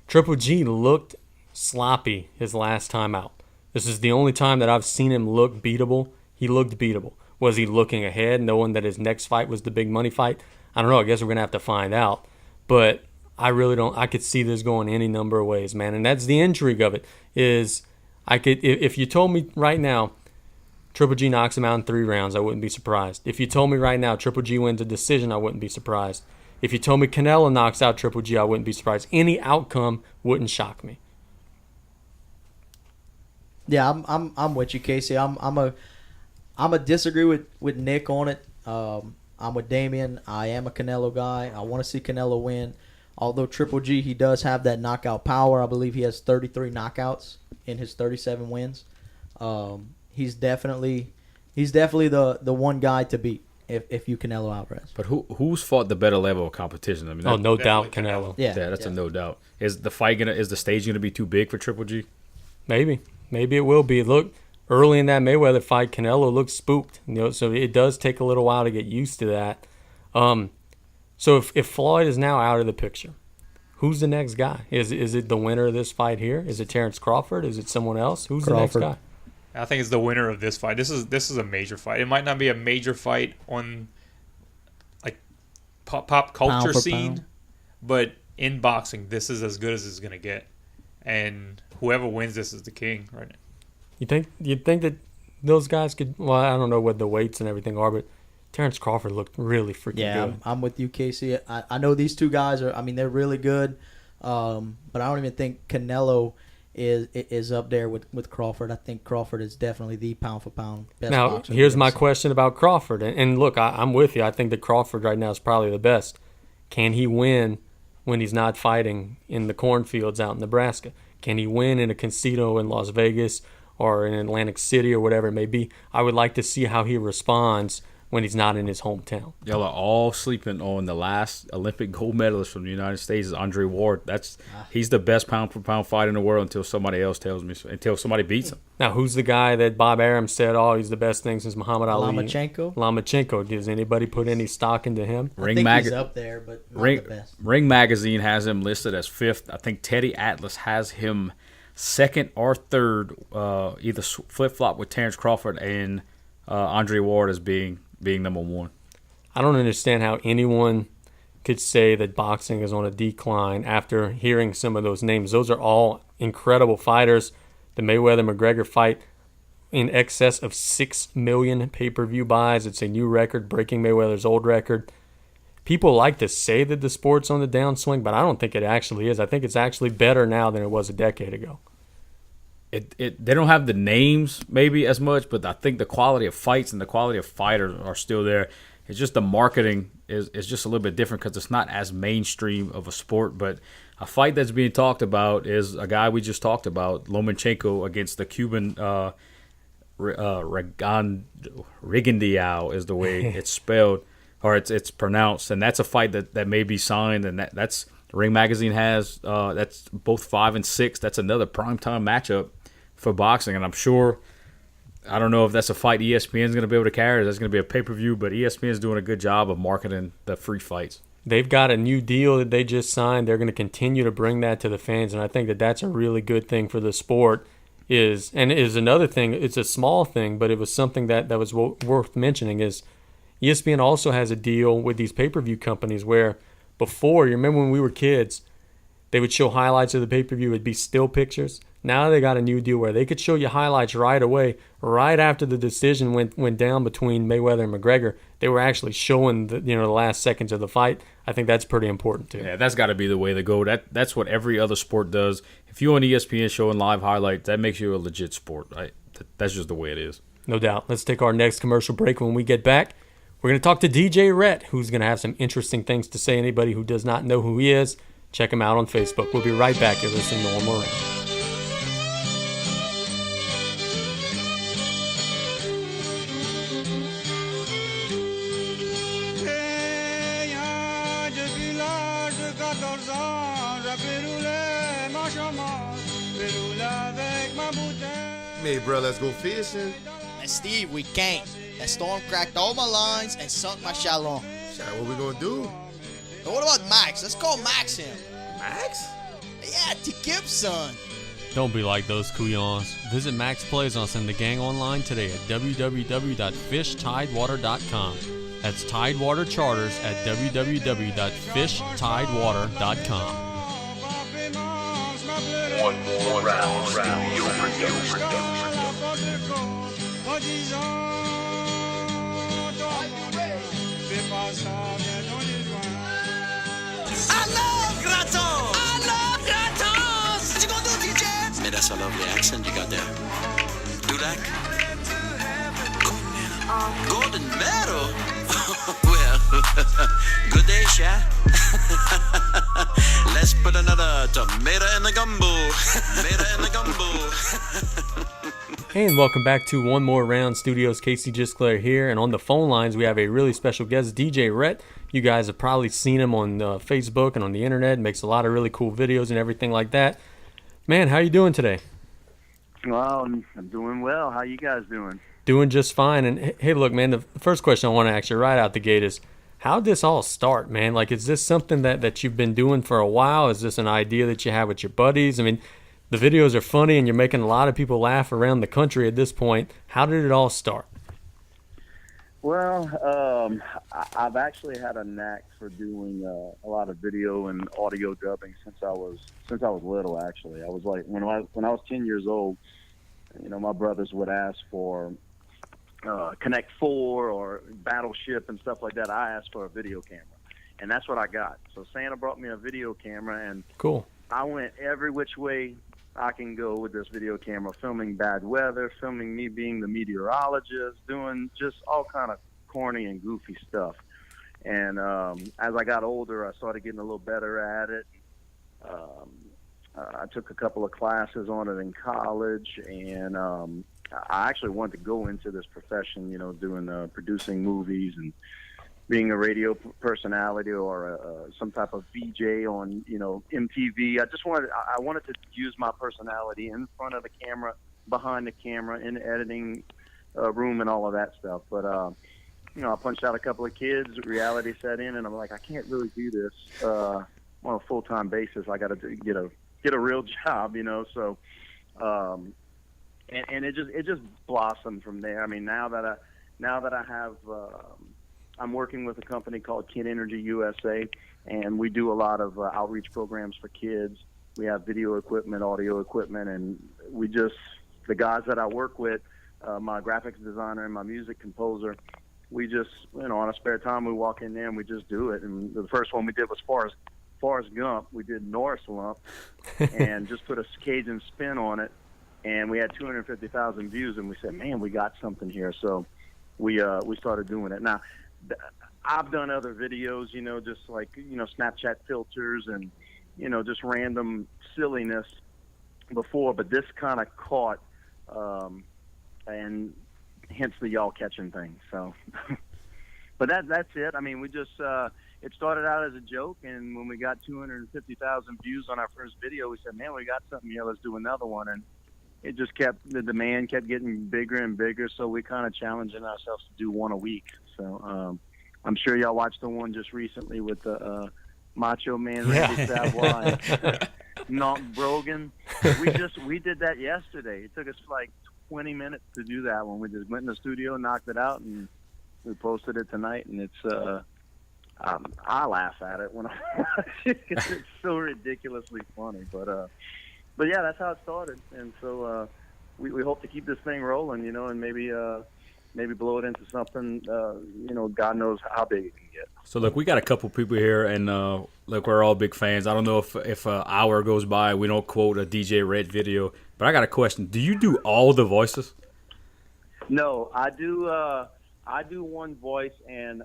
Triple G looked sloppy his last time out. This is the only time that I've seen him look beatable. He looked beatable. Was he looking ahead, knowing that his next fight was the big money fight? I don't know. I guess we're going to have to find out. But I really don't. I could see this going any number of ways, man. And that's the intrigue of it. Is if you told me right now Triple G knocks him out in 3 rounds, I wouldn't be surprised. If you told me right now Triple G wins a decision, I wouldn't be surprised. If you told me Canelo knocks out Triple G, I wouldn't be surprised. Any outcome wouldn't shock me. Yeah, I'm with you, Casey. I'm a disagree with Nick on it. I'm with Damian. I am a Canelo guy. I want to see Canelo win. Although Triple G, he does have that knockout power. I believe he has 33 knockouts in his 37 wins. He's definitely the one guy to beat if you Canelo Alvarez. But who's fought the better level of competition? I mean, No doubt definitely Canelo. Yeah, that's a no doubt. Is the stage gonna be too big for Triple G? Maybe it will be. Look, early in that Mayweather fight, Canelo looked spooked. So it does take a little while to get used to that. So if Floyd is now out of the picture, who's the next guy? Is it the winner of this fight here? Is it Terrence Crawford? Is it someone else? Who's Crawford. the next guy? I think it's the winner of this fight. This is a major fight. It might not be a major fight on like pop culture Pound for scene, pound. but in boxing, this is as good as it's gonna get. And whoever wins this is the king right now. You'd think that those guys could? Well, I don't know what the weights and everything are, but Terrence Crawford looked really freaking Yeah, good. I'm with you, Casey. I know these two guys are. I mean, they're really good, but I don't even think Canelo is up there with Crawford. I think Crawford is definitely the pound for pound best Now, boxer. here's we've my ever seen. question about Crawford. And look, I'm with you. I think that Crawford right now is probably the best. Can he win when he's not fighting in the cornfields out in Nebraska? Can he win in a casino in Las Vegas or in Atlantic City or whatever it may be? I would like to see how he responds when he's not in his hometown. Y'all are all sleeping on the last Olympic gold medalist from the United States, is Andre Ward. He's the best pound for pound fighter in the world until somebody else tells me, until somebody beats him. Now, who's the guy that Bob Arum said, he's the best thing since Muhammad Ali? Lomachenko. Does anybody put any stock into him? I think he's up there, but not the best. Ring Magazine has him listed as 5th. I think Teddy Atlas has him 2nd or 3rd, either flip-flop with Terrence Crawford and Andre Ward as being number 1. I don't understand how anyone could say that boxing is on a decline after hearing some of those names. Those are all incredible fighters. The Mayweather-McGregor fight in excess of 6 million pay-per-view buys. It's a new record, breaking Mayweather's old record. People like to say that the sport's on the downswing, but I don't think it actually is. I think it's actually better now than it was a decade ago. They don't have the names maybe as much, but I think the quality of fights and the quality of fighters are still there. It's just the marketing is just a little bit different because it's not as mainstream of a sport. But a fight that's being talked about is a guy we just talked about, Lomachenko, against the Cuban Rigondeaux is the way it's spelled or it's pronounced, and that's a fight that may be signed, and that's Ring Magazine has that's both 5 and 6. That's another primetime matchup for boxing, and I'm sure. I don't know if that's a fight ESPN is going to be able to carry. Or that's going to be a pay-per-view, but ESPN is doing a good job of marketing the free fights. They've got a new deal that they just signed. They're going to continue to bring that to the fans, and I think that that's a really good thing for the sport. Is another thing. It's a small thing, but it was something that was worth mentioning. Is ESPN also has a deal with these pay-per-view companies where before, you remember when we were kids, they would show highlights of the pay-per-view. It'd be still pictures. Now they got a new deal where they could show you highlights right away, right after the decision went down between Mayweather and McGregor. They were actually showing the last seconds of the fight. I think that's pretty important too. Yeah, that's got to be the way to go. That's what every other sport does. If you're on ESPN showing live highlights, that makes you a legit sport. That's just the way it is. No doubt. Let's take our next commercial break. When we get back, we're going to talk to DJ Rhett, who's going to have some interesting things to say. Anybody who does not know who he is, check him out on Facebook. We'll be right back. You're listening to One More Round. Hey, bro, let's go fishing. And Steve, we can't. That storm cracked all my lines and sunk my shalom. Shit, what we gonna do? But what about Max? Let's call Max him. Max? Yeah, T. Gibson. Don't be like those couillons. Visit Max Plaisance and the gang online today at www.fishtidewater.com. That's Tidewater Charters at www.fishtidewater.com. One more round. Man, that's a lovely accent you got there. Do that? Golden medal? Well, good day, Sha. Let's put another tomato in the gumbo. Tomato in the gumbo. And welcome back to One More Round Studios. Casey Gisclair here, and on the phone lines we have a really special guest, DJ Rhett. You guys have probably seen him on Facebook and on the internet. Makes a lot of really cool videos and everything like that. Man, how you doing today? Well, I'm doing well. How you guys doing? Doing just fine. And hey, look, man, the first question I want to ask you right out the gate is, how'd this all start, man? Like, is this something that you've been doing for a while? Is this an idea that you have with your buddies? I mean, the videos are funny and you're making a lot of people laugh around the country at this point. How did it all start? Well, I've actually had a knack for doing a lot of video and audio dubbing since I was little. Actually, I was like when I was 10 years old. My brothers would ask for Connect 4 or Battleship and stuff like that. I asked for a video camera, and that's what I got. So Santa brought me a video camera, and cool. I went every which way I can go with this video camera, filming bad weather, filming me being the meteorologist, doing just all kind of corny and goofy stuff. And as I got older, I started getting a little better at it. I took a couple of classes on it in college, and I actually wanted to go into this profession, doing producing movies and being a radio personality or some type of VJ on, MTV. I wanted to use my personality in front of the camera, behind the camera, in the editing room and all of that stuff. But, I punched out a couple of kids, reality set in, and I'm like, I can't really do this on a full-time basis. I got to get a real job, so, and it just blossomed from there. I mean, now that I have, I'm working with a company called Kid Energy USA, and we do a lot of outreach programs for kids. We have video equipment, audio equipment, and the guys that I work with, my graphics designer and my music composer, we just, on a spare time, we walk in there and we just do it. And the first one we did was Forrest Gump. We did Norris Lump and just put a Cajun spin on it, and we had 250,000 views, and we said, man, we got something here. So we started doing it. Now, I've done other videos, just like, Snapchat filters and, just random silliness before, but this kind of caught, and hence the y'all catching thing. So, but that's it. I mean, we just, it started out as a joke, and when we got 250,000 views on our first video, we said, man, we got something here. Let's do another one. And it just the demand kept getting bigger and bigger. So we kind of challenging ourselves to do one a week. So, I'm sure y'all watched the one just recently with the Macho Man Randy Savoy and Knock Brogan. We did that yesterday. It took us like 20 minutes to do that one. We just went in the studio, knocked it out, and we posted it tonight. And it's I laugh at it when I watch it because it's so ridiculously funny. But yeah, that's how it started. And so we hope to keep this thing rolling, and maybe blow it into something, God knows how big it can get. So, look, we got a couple people here, and, look, we're all big fans. I don't know if an hour goes by we don't quote a DJ Rhett video, but I got a question. Do you do all the voices? No, I do one voice, and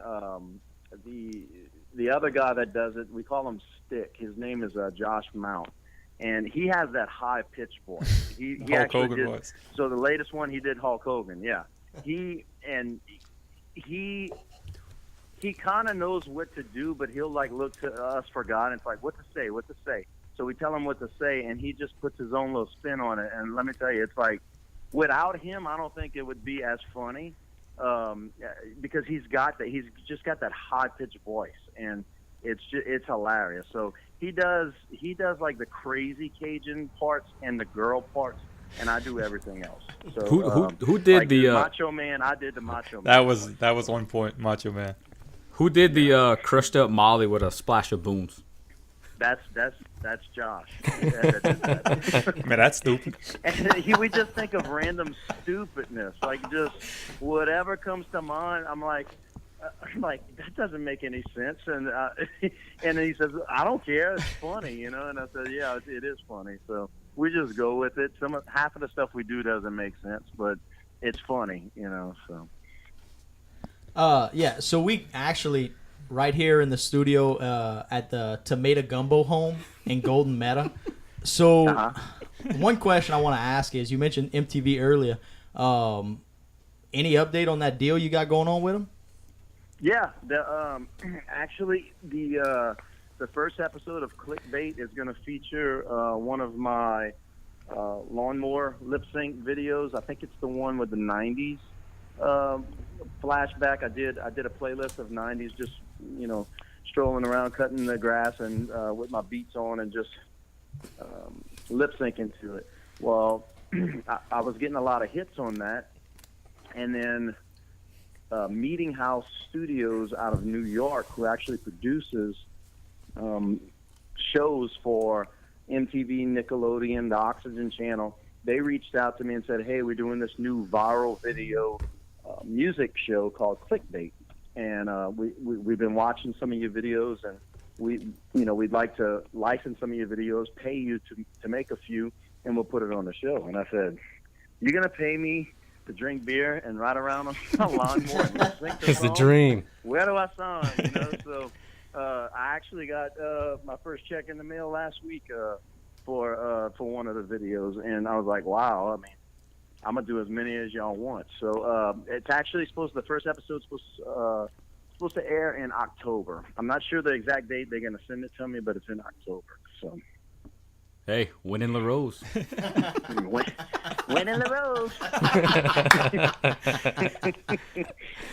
the other guy that does it, we call him Stick. His name is Josh Mount. And he has that high-pitched voice. He Hulk Hogan voice. So the latest one, he did Hulk Hogan, yeah. He kind of knows what to do, but he'll like look to us for guidance, like what to say. So we tell him what to say, and he just puts his own little spin on it. And let me tell you, it's like without him, I don't think it would be as funny, because he's just got that high pitched voice, and it's hilarious. So he does like the crazy Cajun parts and the girl parts. And I do everything else. So who did like the Macho Man? I did the Macho Man. That was on point, Macho Man. Who did the crushed up Molly with a splash of booms? That's Josh. Man, that's stupid. And we just think of random stupidness, like just whatever comes to mind. I'm like that doesn't make any sense. And and he says, I don't care. It's funny, And I said, yeah, it is funny. So we just go with it. Half of the stuff we do doesn't make sense, but it's funny, So. Yeah. So we actually right here in the studio at the Tomato Gumbo home in Golden Meta. So one question I want to ask is, you mentioned MTV earlier. Any update on that deal you got going on with them? Yeah. Actually the first episode of Clickbait is going to feature one of my lawnmower lip sync videos. I think it's the one with the 90s flashback. I did a playlist of 90s, just strolling around, cutting the grass, and with my beats on, and just lip syncing to it. Well, I was getting a lot of hits on that, and then Meeting House Studios out of New York, who actually produces shows for MTV, Nickelodeon, the Oxygen Channel, they reached out to me and said, hey, we're doing this new viral video music show called Clickbait, and we've been watching some of your videos, and we'd like to license some of your videos, pay you to make a few, and we'll put it on the show. And I said, you're gonna pay me to drink beer and ride around on a lawnmower and lip sync the It's the song? dream. Where do I sign? So I actually got my first check in the mail last week for one of the videos, and I was like, wow. I mean, I'm gonna do as many as y'all want. So it's actually the first episode's supposed to air in October. I'm not sure the exact date they're gonna send it to me, but it's in October. So. Hey, winning La Rose. Winning the Rose.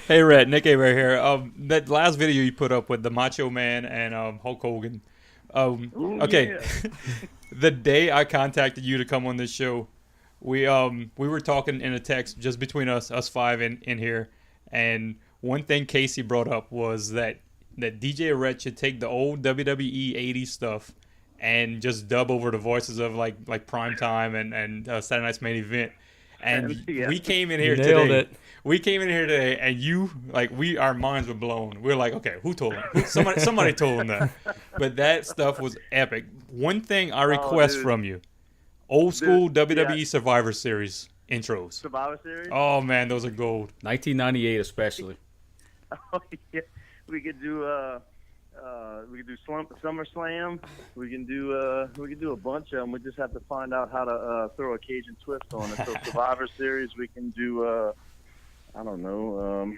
Hey, Rhett, Nick A. right here. That last video you put up with the Macho Man and Hulk Hogan. Okay, Yeah. The day I contacted you to come on this show, we were talking in a text just between us five in here, and one thing Casey brought up was that DJ Rhett should take the old WWE 80s stuff and just dub over the voices of like Primetime and Saturday Night's Main Event. And Yeah. we came in here Nailed today. it. We came in here today, and our minds were blown. We were like, okay, who told him? Somebody told him that. But that stuff was epic. One thing I request dude. from you: old school Dude, WWE yeah. Survivor Series intros. Survivor Series. Oh man, those are gold. 1998 especially. Oh, yeah. We could do SummerSlam. We can do a bunch of them. We just have to find out how to throw a Cajun twist on it. So Survivor Series, we can do I don't know,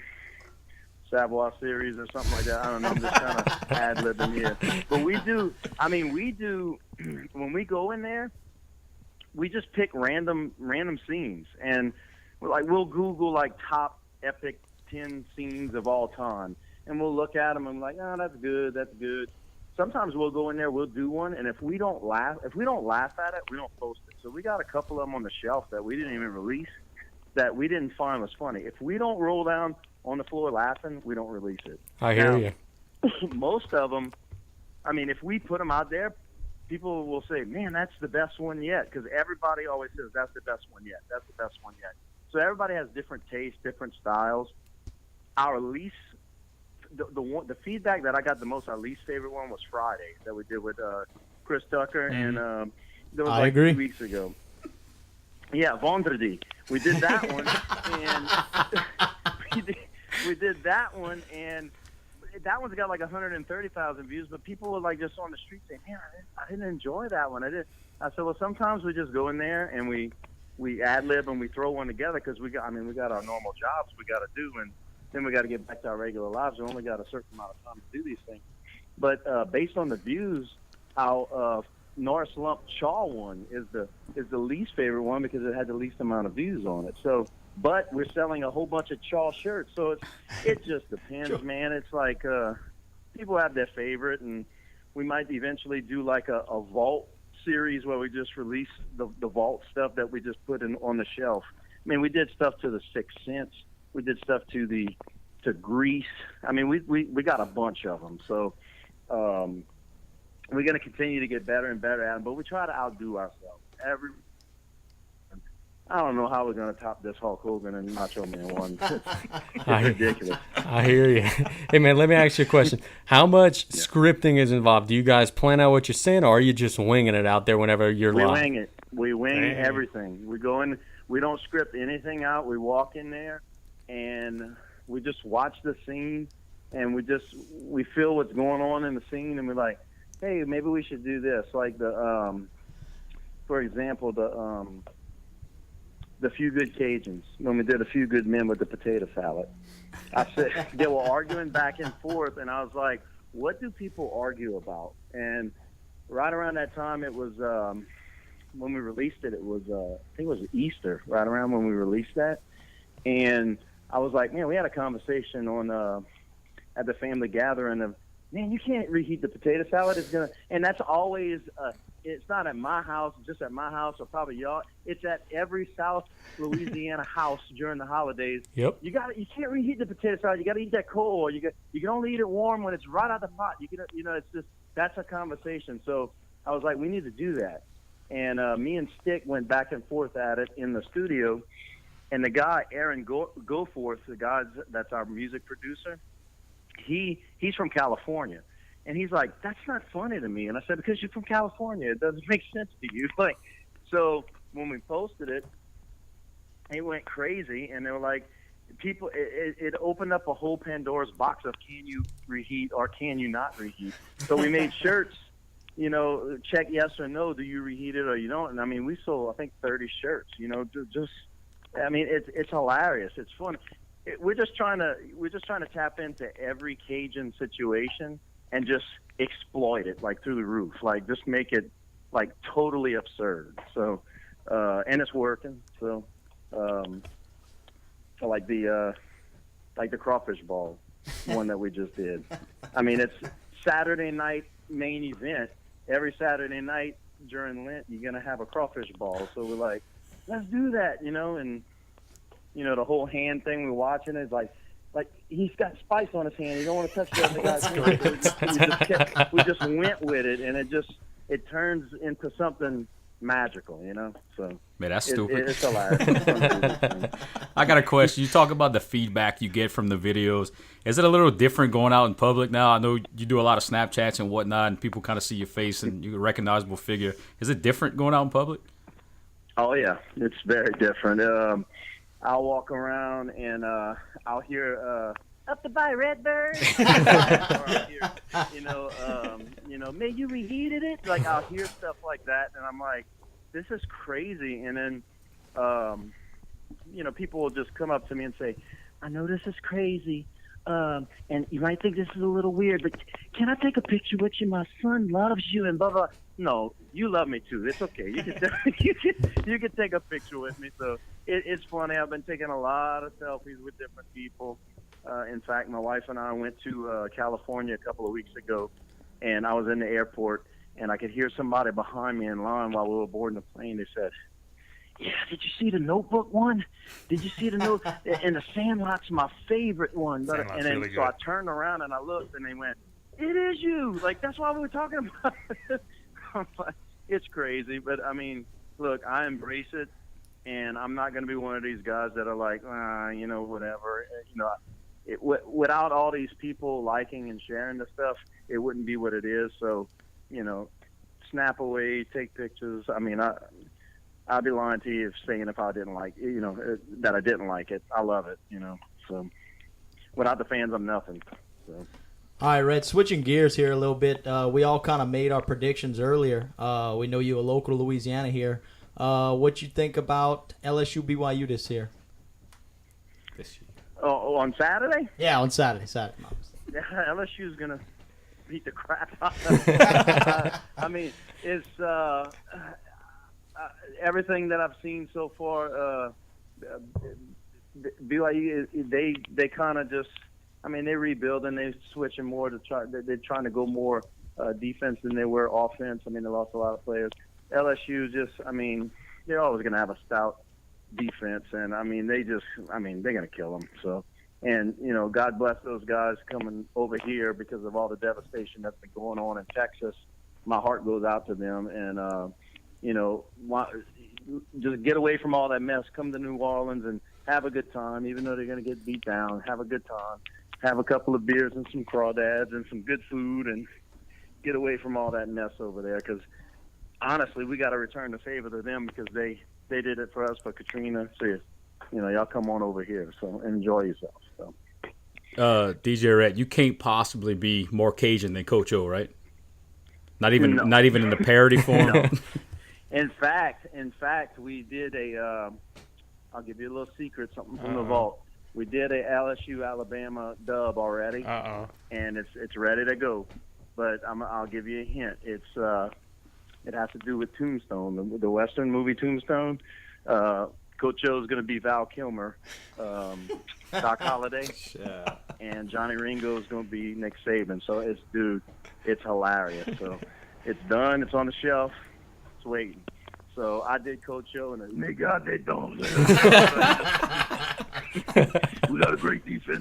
Savoy Series or something like that. I don't know. I'm just kind of ad-libbing here. But we do when we go in there, we just pick random scenes, and we'll Google like top epic 10 scenes of all time, and we'll look at them and like, oh, that's good. Sometimes we'll go in there, we'll do one, and if we don't laugh at it, we don't post it. So we got a couple of them on the shelf that we didn't even release, that we didn't find was funny. If we don't roll down on the floor laughing, we don't release it. I hear you. Most of them, I mean, if we put them out there, people will say, man, that's the best one yet, because everybody always says that's the best one yet. That's the best one yet. So everybody has different tastes, different styles. Our least, the feedback that I got the most, our least favorite one was Friday that we did with Chris Tucker, and that was like 2 weeks ago. Yeah, Vendredi. We did that one, and we did that one, and that one's got like 130,000 views. But people were like just on the street saying, "Man, I didn't enjoy that one." I said, "Well, sometimes we just go in there and we ad lib and we throw one together because we got our normal jobs we got to do, and then we got to get back to our regular lives. We only got a certain amount of time to do these things." But based on the views, our Norris Lump Chaw one is the least favorite one because it had the least amount of views on it. So, but we're selling a whole bunch of Chaw shirts, so it just depends, man. It's like people have their favorite, and we might eventually do like a vault series where we just release the vault stuff that we just put in on the shelf. I mean, we did stuff to the Sixth Sense. We did stuff to Grease. I mean, we got a bunch of them. So we're going to continue to get better and better at them, but we try to outdo ourselves. I don't know how we're going to top this Hulk Hogan and Macho Man one. It's ridiculous. I hear you. Hey, man, let me ask you a question. How much scripting is involved? Do you guys plan out what you're saying, or are you just winging it out there whenever you're live? We wing it. We wing everything. We go in. We don't script anything out. We walk in there, and we just watch the scene, and we feel what's going on in the scene, and we're like, hey, maybe we should do this. Like for example, the Few Good Cajuns, when we did A Few Good Men with the potato salad. I said, they were arguing back and forth, and I was like, what do people argue about? And right around that time, it was, when we released it, I think it was Easter, right around when we released that. And I was like, man, we had a conversation at the family gathering of, man, you can't reheat the potato salad. And that's always, it's not at my house, just at my house or probably y'all. It's at every South Louisiana house during the holidays. Yep. You can't reheat the potato salad. You got to eat that cold. You can only eat it warm when it's right out the pot. It's just, that's a conversation. So I was like, we need to do that. And me and Stick went back and forth at it in the studio. And the guy, Aaron Goforth, the guy that's our music producer, he's from California, and he's like, that's not funny to me. And I said, because you're from California, it doesn't make sense to you. Like, so when we posted it, it went crazy, and they were like, people, it opened up a whole Pandora's box of can you reheat or can you not reheat. So we made shirts, check yes or no, do you reheat it or you don't. And I mean, we sold I think 30 shirts. It's hilarious. It's fun. We're just trying to tap into every Cajun situation and just exploit it like through the roof, like just make it like totally absurd. So, and it's working. So, like the crawfish ball one that we just did. I mean, it's Saturday night main event. Every Saturday night during Lent, you're gonna have a crawfish ball. So we're like, let's do that, and. The whole hand thing we're watching is like he's got spice on his hand. You don't want to touch the other guy's hand. We just went with it, and it turns into something magical, So man, that's stupid. It's hilarious. I got a question. You talk about the feedback you get from the videos. Is it a little different going out in public now? I know you do a lot of Snapchats and whatnot, and people kind of see your face and you're a recognizable figure. Is it different going out in public? Oh yeah, it's very different. I'll walk around and I'll hear up to buy Redbird. May you reheated it. Like I'll hear stuff like that, and I'm like, this is crazy. And then, people will just come up to me and say, I know this is crazy. And you might think this is a little weird, but can I take a picture with you? My son loves you and blah, blah. No, you love me too. It's okay. You can take a picture with me. So it's funny. I've been taking a lot of selfies with different people. In fact, my wife and I went to California a couple of weeks ago, and I was in the airport, and I could hear somebody behind me in line while we were boarding the plane. They said, yeah, did you see the Notebook one? Did you see the note? And the Sandlot's my favorite one. Sandlot's and then really so I good. turned around and I looked, and they went, it is you. Like, that's why we were talking about it. I'm like, it's crazy. But, I mean, look, I embrace it, and I'm not going to be one of these guys that are like, whatever. Without all these people liking and sharing the stuff, it wouldn't be what it is. So, snap away, take pictures. I mean, I'd be lying to you saying if I didn't like, that I didn't like it. I love it, So without the fans, I'm nothing. So. All right, Rhett, switching gears here a little bit. We all kind of made our predictions earlier. We know you're a local to Louisiana here. What you think about LSU BYU this year? Oh, on Saturday? Yeah, on Saturday. Yeah, LSU's going to beat the crap out of them. I mean, it's everything that I've seen so far. BYU, they kind of just, I mean, they're rebuilding. They're switching more to try. They're trying to go more defense than they were offense. I mean, they lost a lot of players. LSU just, I mean, they're always going to have a stout defense, and I mean, they're going to kill them. So, and God bless those guys coming over here because of all the devastation that's been going on in Texas. My heart goes out to them, and just get away from all that mess. Come to New Orleans and have a good time, even though they're going to get beat down. Have a good time. Have a couple of beers and some crawdads and some good food, and get away from all that mess over there. Because honestly, we got to return the favor to them because they did it for us for Katrina. So, y'all come on over here. So enjoy yourself. So. DJ Rhett, you can't possibly be more Cajun than Coach O, right? Not even in the parody form. No. In fact, we did a. I'll give you a little secret, something from the vault. We did a LSU Alabama dub already, and it's ready to go. But I'll give you a hint. It has to do with Tombstone, the Western movie Tombstone. Coach Joe's going to be Val Kilmer, Doc Holliday, and Johnny Ringo is going to be Nick Saban. So it's hilarious. So it's done. It's on the shelf. It's waiting. So I did Coach Joe, and they got they don't. We got a great defense.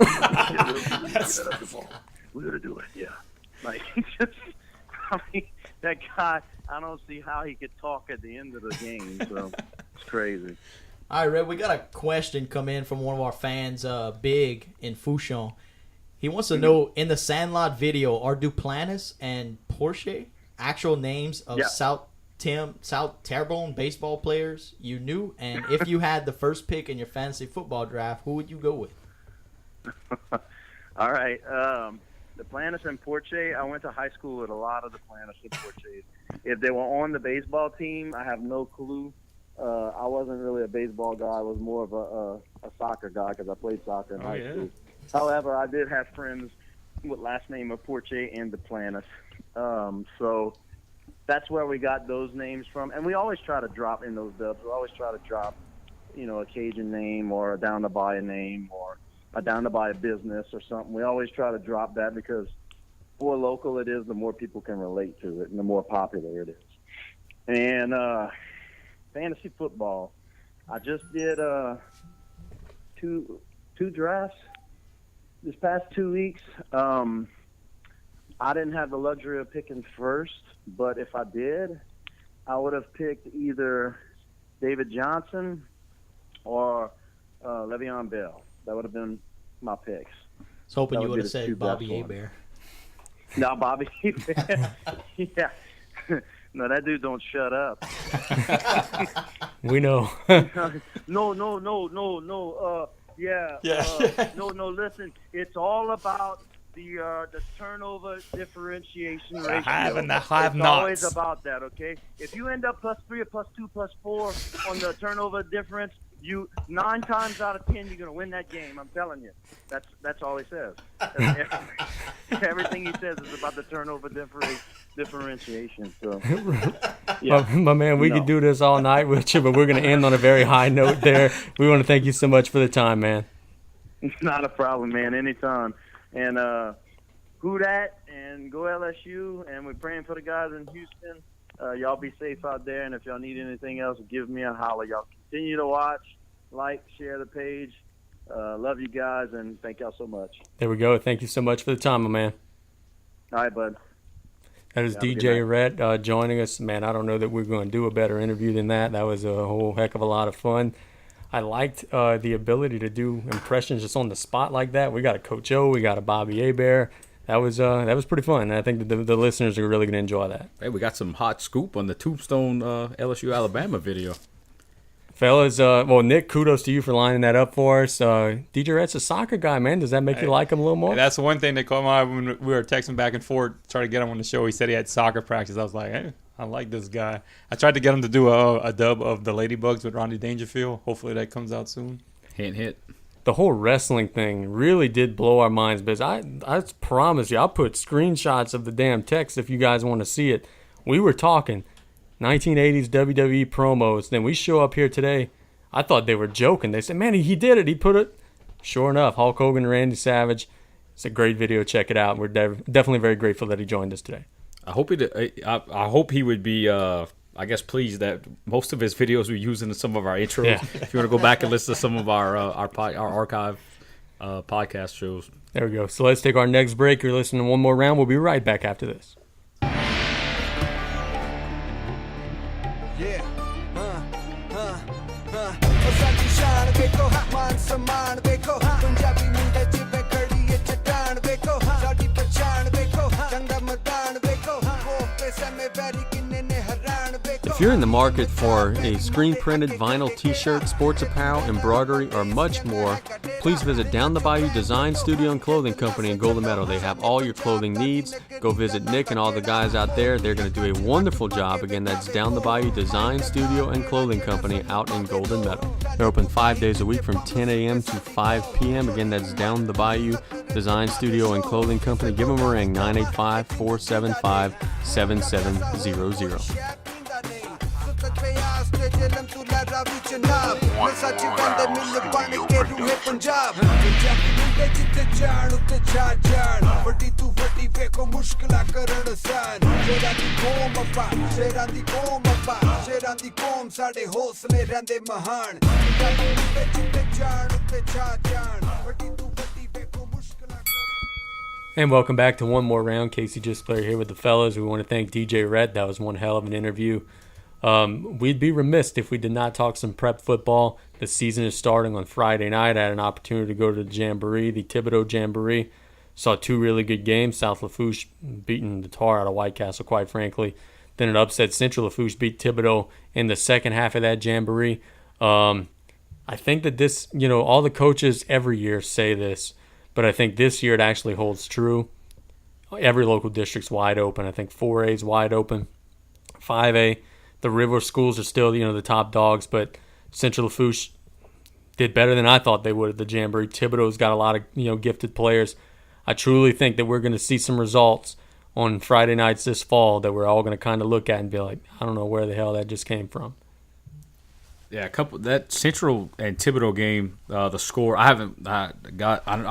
We got to do it. Yeah. Like that guy. I don't see how he could talk at the end of the game. So it's crazy. All right, Red, we got a question come in from one of our fans, Big in Fouchon. He wants to know, in the Sandlot video, are Duplantis and Porsche actual names of South Terrebonne baseball players you knew? And if you had the first pick in your fantasy football draft, who would you go with? All right. Duplantis and Porsche, I went to high school with a lot of Duplantis and Porsche. If they were on the baseball team, I have no clue. I wasn't really a baseball guy. I was more of a soccer guy because I played soccer in high school. However, I did have friends with last name of Porsche and Duplantis. So that's where we got those names from. And we always try to drop in those dubs. We always try to drop, a Cajun name or a down to buy a name or a down to buy a business or something. We always try to drop that because the more local it is, the more people can relate to it and the more popular it is. And fantasy football, I just did two drafts this past 2 weeks. I didn't have the luxury of picking first, but if I did, I would have picked either David Johnson or Le'Veon Bell. That would have been my picks. I was hoping you would have said Bobby Hebert. No, Bobby Hebert. Yeah. No, that dude don't shut up. We know. No. Yeah. Yeah. No. Listen, it's all about the turnover differentiation ratio. have and the It's have-nots. always about that. Okay. If you end up +3 or +2 +4 on the turnover difference, you 9 times out of 10 you're gonna win that game. I'm telling you. That's all he says. Everything he says is about the turnover differentiation. So. Yeah. My man, we could do this all night with you, but we're going to end on a very high note there. We want to thank you so much for the time, man. It's not a problem, man. Anytime. And who dat and go LSU. And we're praying for the guys in Houston. Y'all be safe out there. And if y'all need anything else, give me a holler. Y'all continue to watch, like, share the page. Love you guys, and thank y'all so much. There we go. Thank you so much for the time, my man. All right, bud. That is Have a good DJ night. Rhett joining us. Man, I don't know that we're going to do a better interview than that. That was a whole heck of a lot of fun. I liked the ability to do impressions just on the spot like that. We got a Coach O, we got a Bobby Hebert. That was pretty fun. I think that the listeners are really going to enjoy that. Hey, we got some hot scoop on the Tombstone LSU Alabama video. Fellas, Nick, kudos to you for lining that up for us. DJ Rhett's a soccer guy, man. Does that make you like him a little more? That's the one thing that caught my eye when we were texting back and forth, trying to get him on the show. He said he had soccer practice. I was like, hey, I like this guy. I tried to get him to do a dub of the Ladybugs with Rodney Dangerfield. Hopefully that comes out soon. Hint. The whole wrestling thing really did blow our minds, but I promise you, I'll put screenshots of the damn text if you guys want to see it. We were talking 1980s WWE promos. Then we show up here today. I thought they were joking. They said, man, he did it. He put it. Sure enough, Hulk Hogan and Randy Savage. It's a great video. Check it out. We're definitely very grateful that he joined us today. I hope he would be, pleased that most of his videos we're using in some of our intros. Yeah. If you want to go back and listen to some of our archive podcast shows. There we go. So let's take our next break. You're listening to One More Round. We'll be right back after this. If you're in the market for a screen-printed vinyl t-shirt, sports apparel, embroidery, or much more, please visit Down the Bayou Design Studio and Clothing Company in Golden Meadow. They have all your clothing needs. Go visit Nick and all the guys out there. They're going to do a wonderful job. Again, that's Down the Bayou Design Studio and Clothing Company out in Golden Meadow. They're open 5 days a week from 10 a.m. to 5 p.m. Again, that's Down the Bayou Design Studio and Clothing Company. Give them a ring, 985-475-7700. And welcome back to One More Round. Casey Gisclair here with the fellas. We want to thank DJ Rhett. That was one hell of an interview. We'd be remiss if we did not talk some prep football. The season is starting on Friday night. I had an opportunity to go to the Jamboree, the Thibodeau Jamboree. Saw two really good games. South Lafourche beating the tar out of White Castle, quite frankly. Then an upset Central Lafourche beat Thibodeau in the second half of that Jamboree. I think that this, all the coaches every year say this, but I think this year it actually holds true. Every local district's wide open. I think 4A is wide open. 5A, the river schools are still, the top dogs, but Central Lafourche did better than I thought they would at the Jamboree. Thibodeau's got a lot of, gifted players. I truly think that we're going to see some results on Friday nights this fall that we're all going to kind of look at and be like, I don't know where the hell that just came from. Yeah, that Central and Thibodeau game, the score, I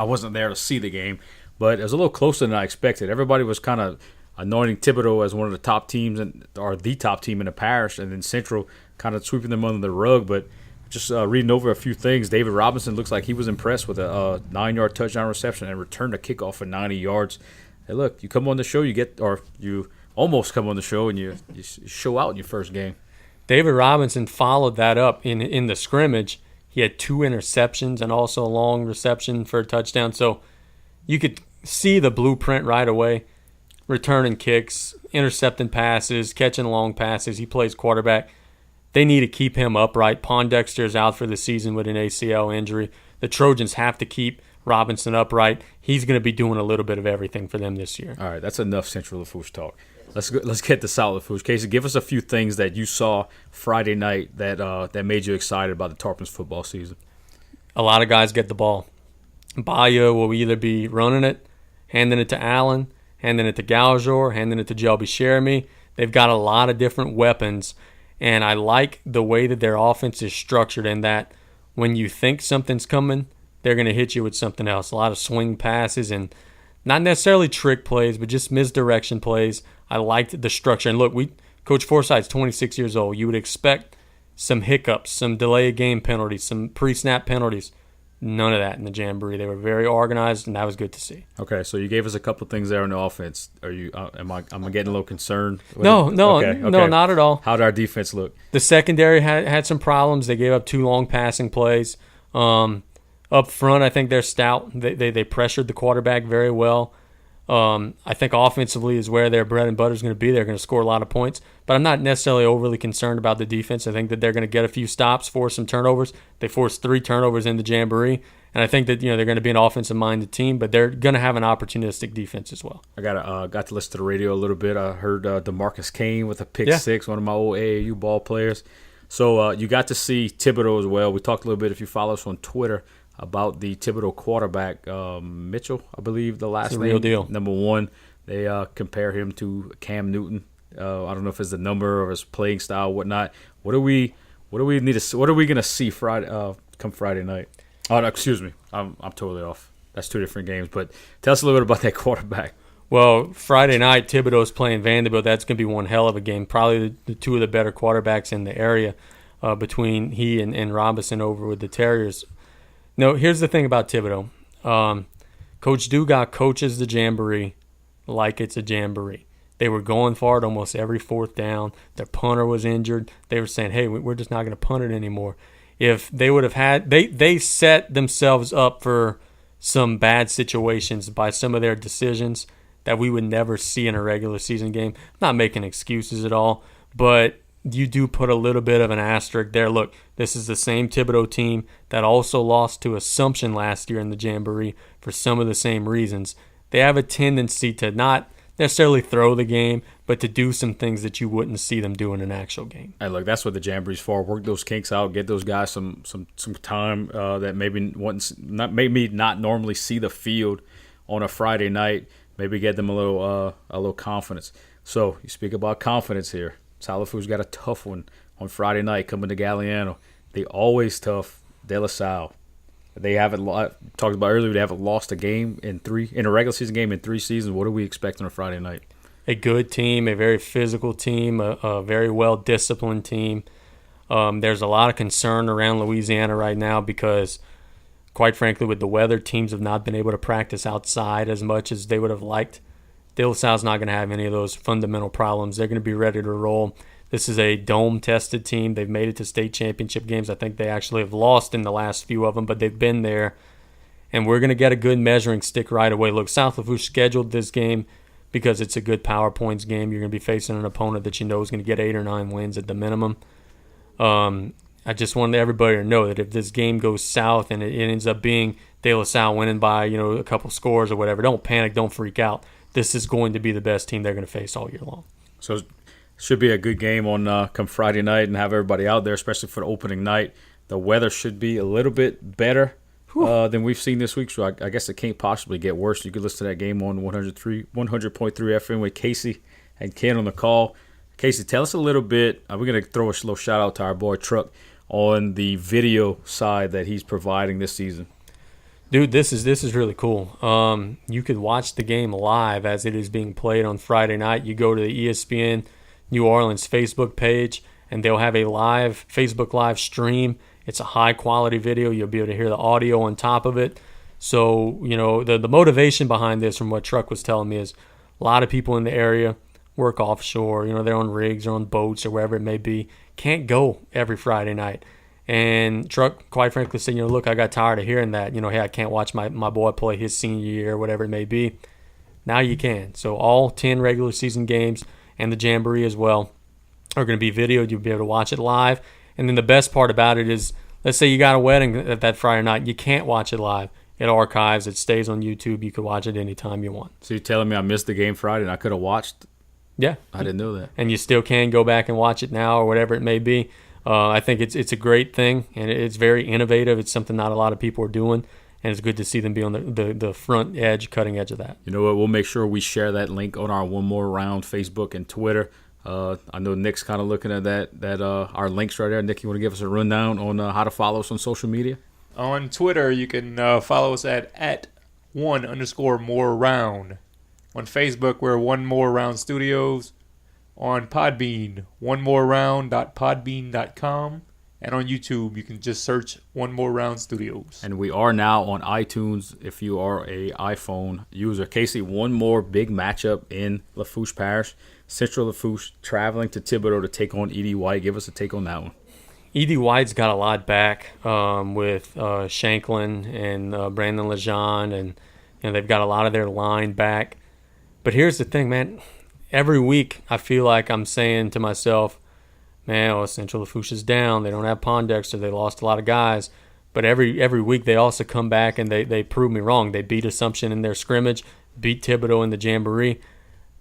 wasn't there to see the game, but it was a little closer than I expected. Everybody was kind of anointing Thibodeau as one of the top teams or the top team in the parish, and then Central kind of sweeping them under the rug. But just reading over a few things, David Robinson looks like he was impressed with a 9-yard touchdown reception and returned a kickoff for 90 yards. Hey, look, you come on the show, you almost come on the show, and you show out in your first game. David Robinson followed that up in the scrimmage. He had 2 interceptions and also a long reception for a touchdown. So you could see the blueprint right away. Returning kicks, intercepting passes, catching long passes. He plays quarterback. They need to keep him upright. Pondexter's out for the season with an ACL injury. the Trojans have to keep Robinson upright. He's going to be doing a little bit of everything for them this year. All right, that's enough Central Lafourche talk. Let's get to South Lafourche. Casey, give us a few things that you saw Friday night that made you excited about the Tarpons football season. A lot of guys get the ball. BYU will either be running it, handing it to Allen, handing it to Galjor, handing it to Jelby Sheremy. They've got a lot of different weapons, and I like the way that their offense is structured in that when you think something's coming, they're going to hit you with something else. A lot of swing passes and not necessarily trick plays, but just misdirection plays. I liked the structure. And look, Coach Forsythe's 26 years old. You would expect some hiccups, some delay of game penalties, some pre-snap penalties. None of that in the Jamboree. They were very organized, and that was good to see. Okay, so you gave us a couple things there on the offense. Are you? Am I getting a little concerned? No, Okay. not at all. How did our defense look? The secondary had some problems. They gave up 2 long passing plays. Up front, I think they're stout. They pressured the quarterback very well. I think offensively is where their bread and butter is going to be. They're going to score a lot of points. But I'm not necessarily overly concerned about the defense. I think that they're going to get a few stops, force some turnovers. They forced 3 turnovers in the Jamboree. And I think that they're going to be an offensive-minded team, but they're going to have an opportunistic defense as well. I got to listen to the radio a little bit. I heard DeMarcus Kane with a pick six, one of my old AAU ball players. So you got to see Thibodeau as well. We talked a little bit, if you follow us on Twitter, about the Thibodeau quarterback, Mitchell, I believe the last name. Real deal. Number 1, they compare him to Cam Newton. I don't know if it's the number or his playing style, whatnot. What are we going to see come Friday night? Oh, no, excuse me, I'm totally off. That's 2 different games. But tell us a little bit about that quarterback. Well, Friday night, Thibodeau's playing Vanderbilt. That's going to be one hell of a game. Probably the 2 of the better quarterbacks in the area between he and Robinson over with the Terriers. No, here's the thing about Thibodeau. Coach Dugas coaches the Jamboree like it's a Jamboree. They were going for it almost every 4th down. Their punter was injured. They were saying, hey, we're just not going to punt it anymore. If they would have had – they set themselves up for some bad situations by some of their decisions that we would never see in a regular season game. I'm not making excuses at all, but you do put a little bit of an asterisk there. Look, this is the same Thibodeau team that also lost to Assumption last year in the Jamboree for some of the same reasons. They have a tendency to not necessarily throw the game, but to do some things that you wouldn't see them do in an actual game. Hey, look, that's what the Jamboree's for. Work those kinks out, get those guys some time that maybe not normally see the field on a Friday night. Maybe get them a little confidence. So you speak about confidence here. South Lafourche got a tough one on Friday night coming to Galliano. They always tough. De La Salle. They haven't talked about earlier. They haven't lost a game in a regular season game in 3 seasons. What do we expect on a Friday night? A good team, a very physical team, a very well disciplined team. There's a lot of concern around Louisiana right now because, quite frankly, with the weather, teams have not been able to practice outside as much as they would have liked. De La Salle's not going to have any of those fundamental problems. They're going to be ready to roll. This is a dome-tested team. They've made it to state championship games. I think they actually have lost in the last few of them, but they've been there. And we're going to get a good measuring stick right away. Look, South Lafourche scheduled this game because it's a good power points game. You're going to be facing an opponent that you know is going to get 8 or 9 wins at the minimum. I just wanted everybody to know that if this game goes south and it ends up being De La Salle winning by a couple scores or whatever, don't panic, don't freak out. This is going to be the best team they're going to face all year long. So should be a good game on come Friday night and have everybody out there, especially for the opening night. The weather should be a little bit better than we've seen this week, so I guess it can't possibly get worse. You could listen to that game on 100.3 FM with Casey and Ken on the call. Casey, tell us a little bit. We're going to throw a little shout-out to our boy Truck on the video side that he's providing this season. Dude, this is really cool. You could watch the game live as it is being played on Friday night. You go to the ESPN New Orleans Facebook page, and they'll have a live Facebook Live stream. It's a high-quality video. You'll be able to hear the audio on top of it. So, the motivation behind this, from what Truck was telling me, is a lot of people in the area work offshore. They're on rigs or on boats or wherever it may be. Can't go every Friday night. And Truck, quite frankly, said, look, I got tired of hearing that. Hey, I can't watch my boy play his senior year or whatever it may be. Now you can. So all 10 regular season games and the Jamboree as well are going to be videoed. You'll be able to watch it live. And then the best part about it is, let's say you got a wedding that Friday night, you can't watch it live. It archives. It stays on YouTube. You can watch it anytime you want. So you're telling me I missed the game Friday and I could have watched? Yeah. I didn't know that. And you still can go back and watch it now or whatever it may be. I think it's a great thing, and it's very innovative. It's something not a lot of people are doing, and it's good to see them be on the front edge, cutting edge of that. You know what? We'll make sure we share that link on our One More Round Facebook and Twitter. I know Nick's kind of looking at that our links right there. Nick, you want to give us a rundown on how to follow us on social media? On Twitter, you can follow us at @1_more_round. On Facebook, we're One More Round Studios. On Podbean, onemoreround.podbean.com. And on YouTube, you can just search One More Round Studios. And we are now on iTunes if you are a iPhone user. Casey, one more big matchup in Lafourche Parish. Central Lafourche traveling to Thibodaux to take on E.D. White. Give us a take on that one. E.D. White's got a lot back with Shanklin and Brandon Lejean, and they've got a lot of their line back. But here's the thing, man. Every week I feel like I'm saying to myself, man, Central Lafourche is down. They don't have Pondexter. They lost a lot of guys. But every week they also come back and they prove me wrong. They beat Assumption in their scrimmage, beat Thibodaux in the Jamboree.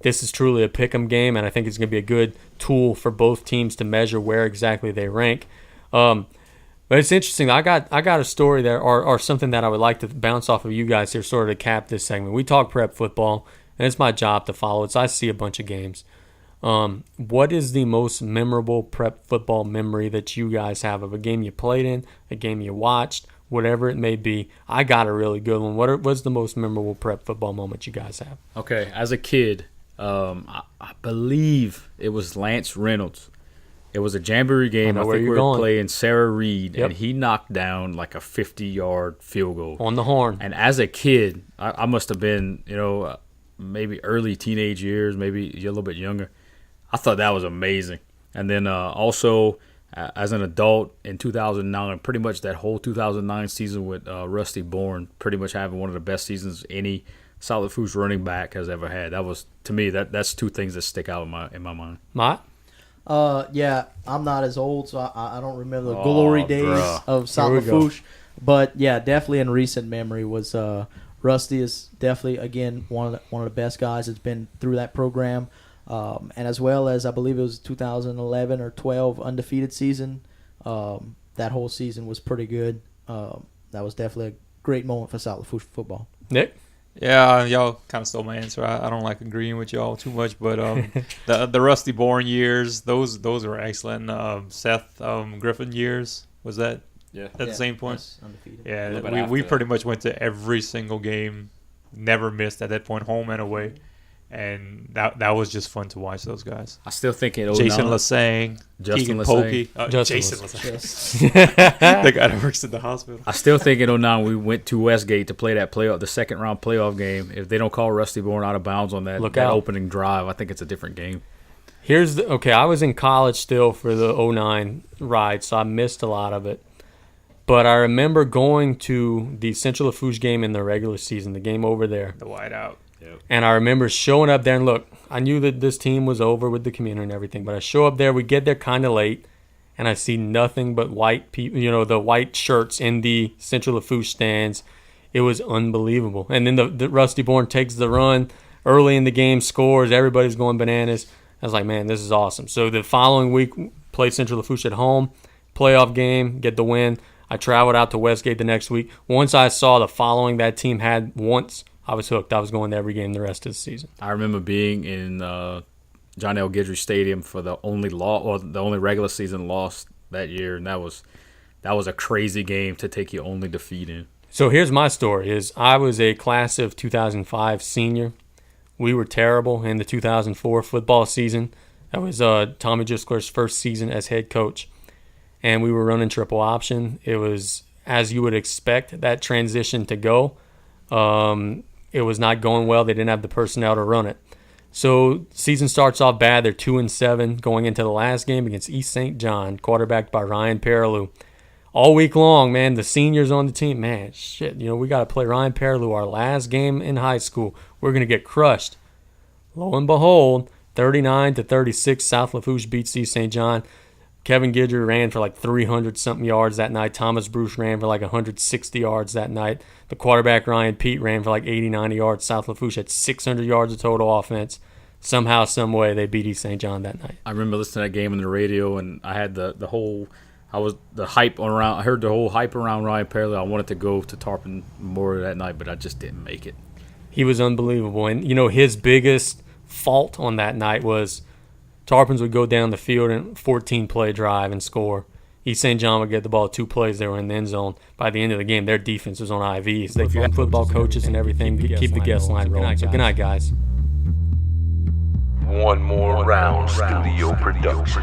This is truly a pick'em game, and I think it's going to be a good tool for both teams to measure where exactly they rank. But it's interesting. I got a story there, or something that I would like to bounce off of you guys here, sort of to cap this segment. We talk prep football, and it's my job to follow it, so I see a bunch of games. What is the most memorable prep football memory that you guys have of a game you played in, a game you watched, whatever it may be? I got a really good one. What's the most memorable prep football moment you guys have? Okay, as a kid, I believe it was Lance Reynolds. It was a Jamboree game. I think we were playing Sarah Reed, and he knocked down like a 50-yard field goal. On the horn. And as a kid, I must have been, maybe early teenage years, maybe a little bit younger. I thought that was amazing. And then also, as an adult in 2009, pretty much that whole 2009 season with Rusty Bourne, pretty much having one of the best seasons any South Lafourche running back has ever had. That was, to me, that's two things that stick out in my mind. Mott? Yeah, I'm not as old, so I don't remember the glory days of South Lafourche. But yeah, definitely in recent memory was Rusty is definitely, again, one of the best guys that's been through that program. And as well as I believe it was 2011 or 12 undefeated season. That whole season was pretty good. That was definitely a great moment for South Lafourche football. Nick? Yeah, y'all kind of stole my answer. I don't like agreeing with y'all too much, but the Rusty Bourne years, those were excellent. Seth Griffin years, was that at the same point? Undefeated. Yeah, we pretty much went to every single game, never missed at that point, home and away. And that was just fun to watch those guys. I still think it. Jason Lassang, Keegan Polkey, Jason Lassang, the guy that works at the hospital. I still think in 2009 we went to Westgate to play the second round playoff game. If they don't call Rusty Bourne out of bounds on that opening drive, I think it's a different game. I was in college still for the 2009 ride, so I missed a lot of it. But I remember going to the Central Lafourche game in the regular season, the game over there. The whiteout. And I remember showing up there, and look, I knew that this team was over with the community and everything, but I show up there, we get there kind of late, and I see nothing but white people, the white shirts in the Central Lafourche stands. It was unbelievable. And then the Rusty Bourne takes the run early in the game, scores, everybody's going bananas. I was like, man, this is awesome. So the following week, play Central Lafourche at home, playoff game, get the win. I traveled out to Westgate the next week. Once I saw the following that team had once, I was hooked. I was going to every game the rest of the season. I remember being in John L. Guidry Stadium for the only regular season loss that year, and that was a crazy game to take your only defeat in. So here's my story: is I was a class of 2005 senior. We were terrible in the 2004 football season. That was Tommy Driscoll's first season as head coach, and we were running triple option. It was, as you would expect, that transition to go. It was not going well. They didn't have the personnel to run it. So season starts off bad. They're 2-7 going into the last game against East St. John, quarterbacked by Ryan Perilou. All week long, man, the seniors on the team, man, shit, we got to play Ryan Perilou our last game in high school. We're going to get crushed. Lo and behold, 39-36, South Lafourche beats East St. John. Kevin Gidger ran for like 300-something yards that night. Thomas Bruce ran for like 160 yards that night. The quarterback, Ryan Pete, ran for like 80, 90 yards. South Lafourche had 600 yards of total offense. Somehow, some way, they beat East St. John that night. I remember listening to that game on the radio, and I had the whole hype around. I heard the whole hype around Ryan Perley. I wanted to go to Tarpon Memorial that night, but I just didn't make it. He was unbelievable. And, his biggest fault on that night was Tarpons would go down the field in 14-play drive and score. East St. John would get the ball 2 plays. They were in the end zone. By the end of the game, their defense was on IVs. They had football coaches and everything to keep the guest line rolling. So good night, guys. One More Round Studio Production.